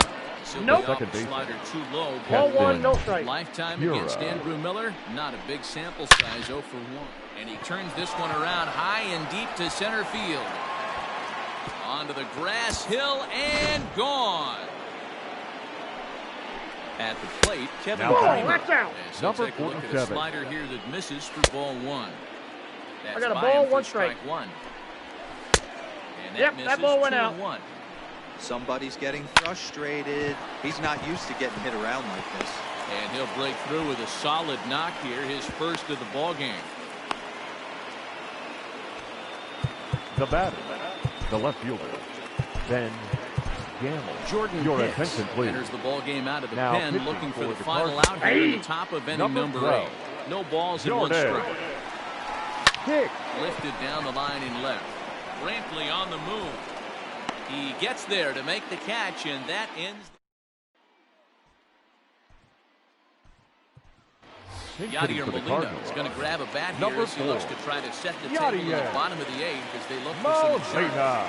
Nope. Slider too low. Ball 1, no strike. Lifetime against Andrew Miller. Not a big sample size, 0 for 1. And he turns this one around high and deep to center field. Onto the grass hill and gone. At the plate, Kevin Kramer. Watch out. So take a look at a slider here that misses for ball 1. That's I got a by ball, him for 1 strike. 1. And Yep, misses, that ball went out. 2-1. Somebody's getting frustrated. He's not used to getting hit around like this. And he'll break through with a solid knock here, his first of the ball game. The batter. The left fielder. Ben Gamble. Jordan Your Hicks attention, please. enters the ball game out of the Now pen, pitching looking for for the the final Cardinals. out here in the top of inning number 8. No balls and 1 Jordan. strike. Hicks. Lifted down the line in left. Brantley on the move. He gets there to make the catch, and that ends. Yadier Molina is going to grab a bat here as he looks to try to set the table in the bottom of the 8th as they look for some insurance. A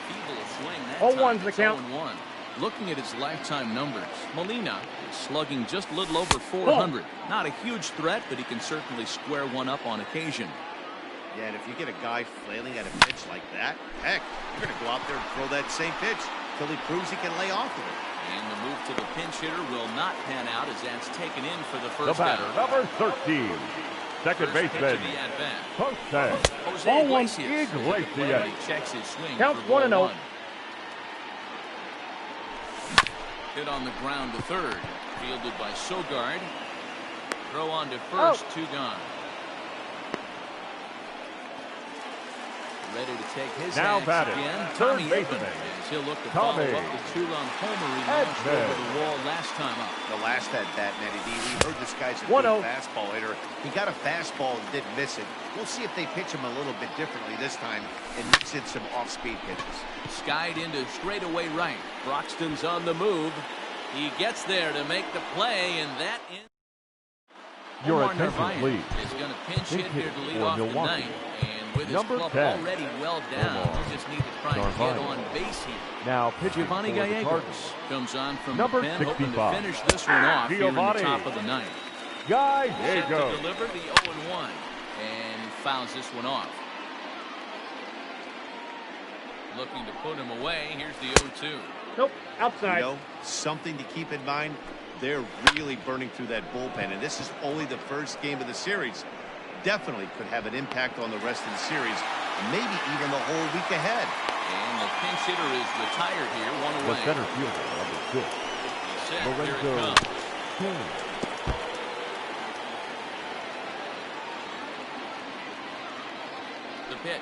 feeble swing that 0-1's time. the count. 0-1. Looking at his lifetime numbers, Molina is slugging just a little over 400. Not a huge threat, but he can certainly square one up on occasion. Yeah, and if you get a guy flailing at a pitch like that, heck, you're going to go out there and throw that same pitch till he proves he can lay off of it. And the move to the pinch hitter will not pan out as that's taken in for the The first batter, out. number 13, second baseman, Jose Ball one. Iglesias. Iglesias. He checks his swing. Counts for 1-0. Hit on the ground to third. Fielded by Sogard. Throw on to first. 2 gone. Ready to take his Now axe batting, again. third Tommy baseman, Edman, as he'll look to Tommy follow up the 2-run homer he launched Edman. over the wall last time up. The last at bat, Matty D, we heard this guy's a 1-0. good fastball hitter. He got a fastball and didn't miss it. We'll see if they pitch him a little bit differently this time and mix in some off-speed pitches. Skied into straightaway right. Broxton's on the move. He gets there to make the play, and that ends. Your Omar attention, Narvaez please. is going to pinch Big hit here hit to lead for off the Milwaukee. ninth. And with his Number club 10, already well down, Omar he just needs to try and get Narvaez. on base here. Now pitching for Giovanni the Gallegos Cardinals, comes on from Number the pen, hoping to 65. finish this one off here in the Giovanni top of the ninth. Set to Gallegos. deliver the 0-1, and he fouls this one off. Looking to put him away. Here's the 0-2. Nope, outside. You know, something to keep in mind, they're really burning through that bullpen, and this is only the first game of the series. Definitely could have an impact on the rest of the series, and maybe even the whole week ahead. And the pinch hitter is retired here, one The away. center fielder, number 6, He's set. Here it Lorenzo comes. King. The pitch.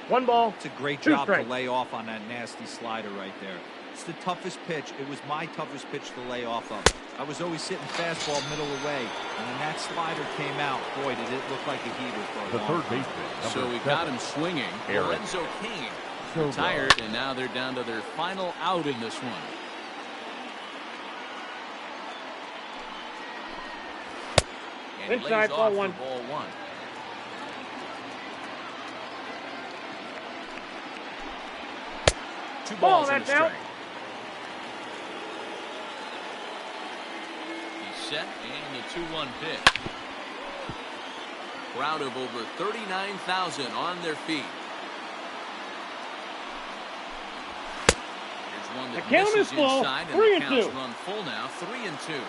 One ball. It's a great 2 job to strikes. lay off on that nasty slider right there. It's the toughest pitch. It was my toughest pitch to lay off of. I was always sitting fastball middle away, and when that slider came out, boy, did it look like a heater for a The long third time. baseman, So number we 7, got him swinging. Aaron Lorenzo King Sogard. retired, and now they're down to their final out in this one. And he Inside, lays ball off for 1. ball 1. Two balls and a that's out. strike. He's set, and the 2-1 pitch. Crowd of over 39,000 on their feet. Here's one that The count misses is full. inside, and 3 the and count's 2. run full now, 3-2.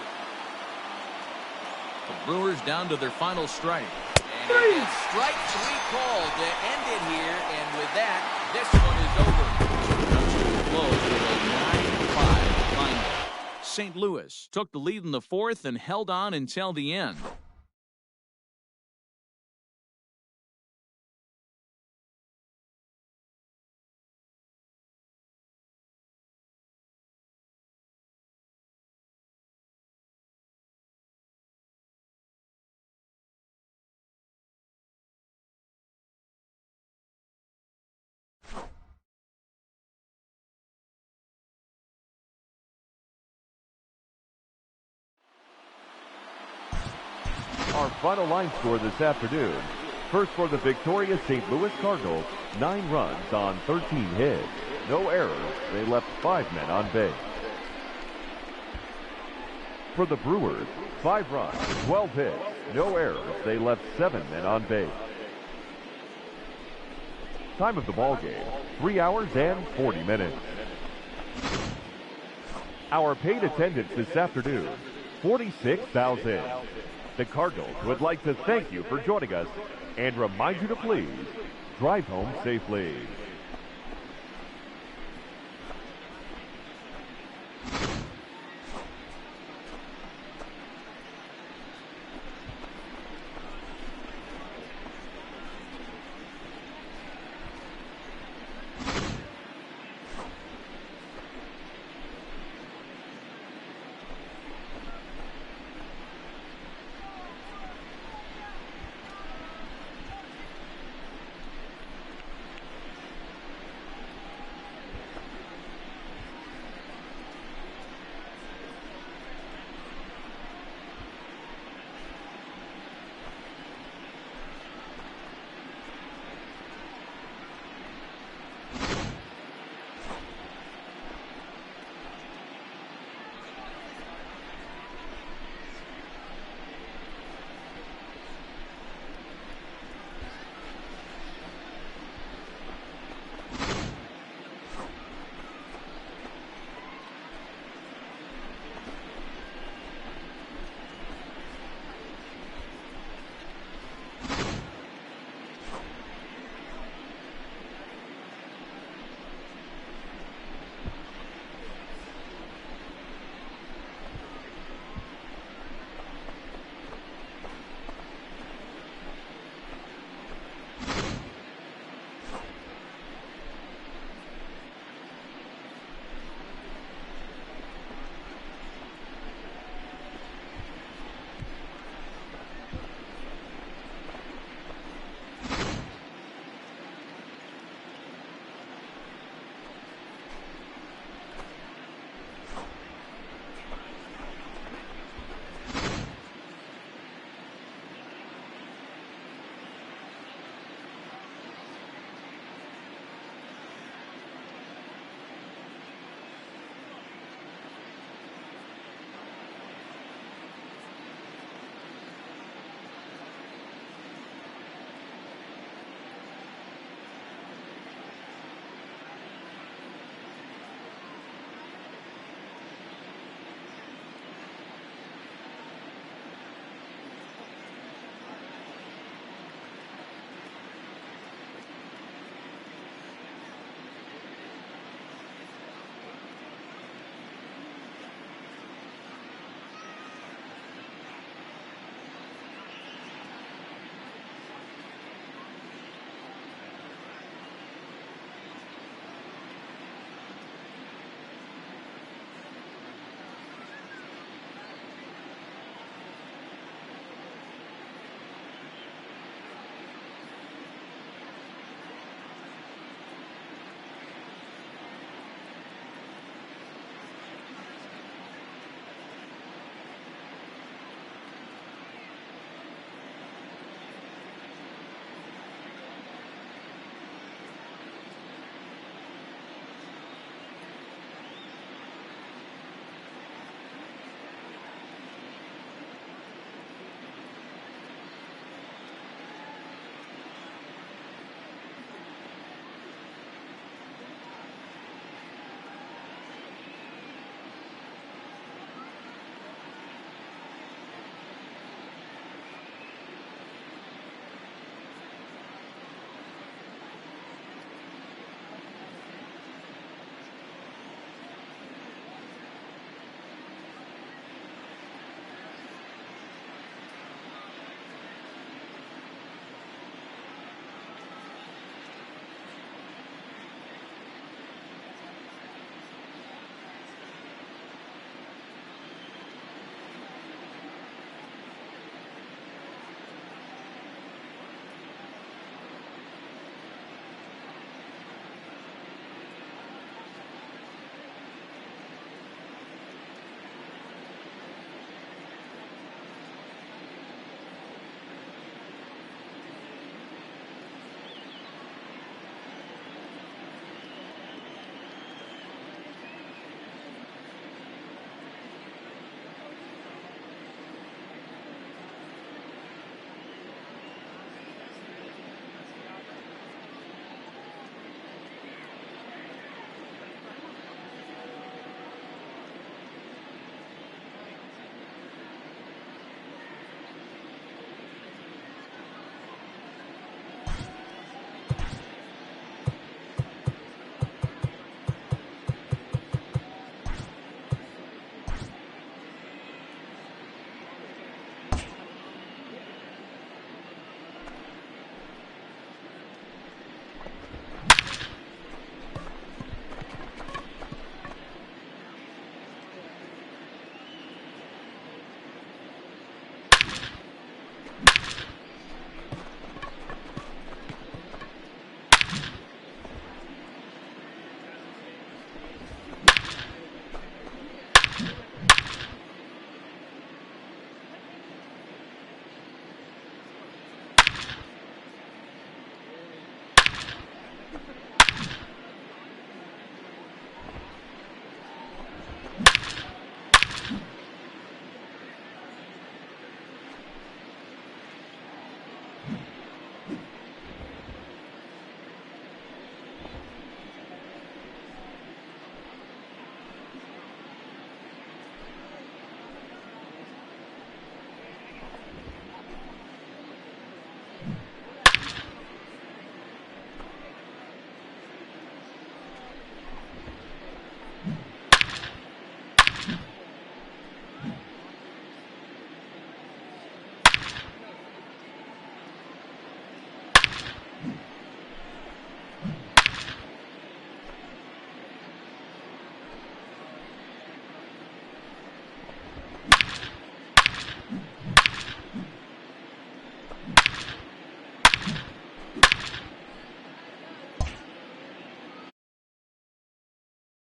The Brewers down to their final strike. And it is strike 3 called to end it here, and with that, this one is over. Comes to a close with a 9-5 final. St. Louis took the lead in the 4th and held on until the end. Our final line score this afternoon. First for the victorious St. Louis Cardinals, 9 runs on 13 hits. No errors. They left 5 men on base. For the Brewers, 5 runs, 12 hits. No errors. They left 7 men on base. Time of the ball game, 3 hours and 40 minutes. Our paid attendance this afternoon, 46,000. The Cardinals would like to thank you for joining us and remind you to please drive home safely.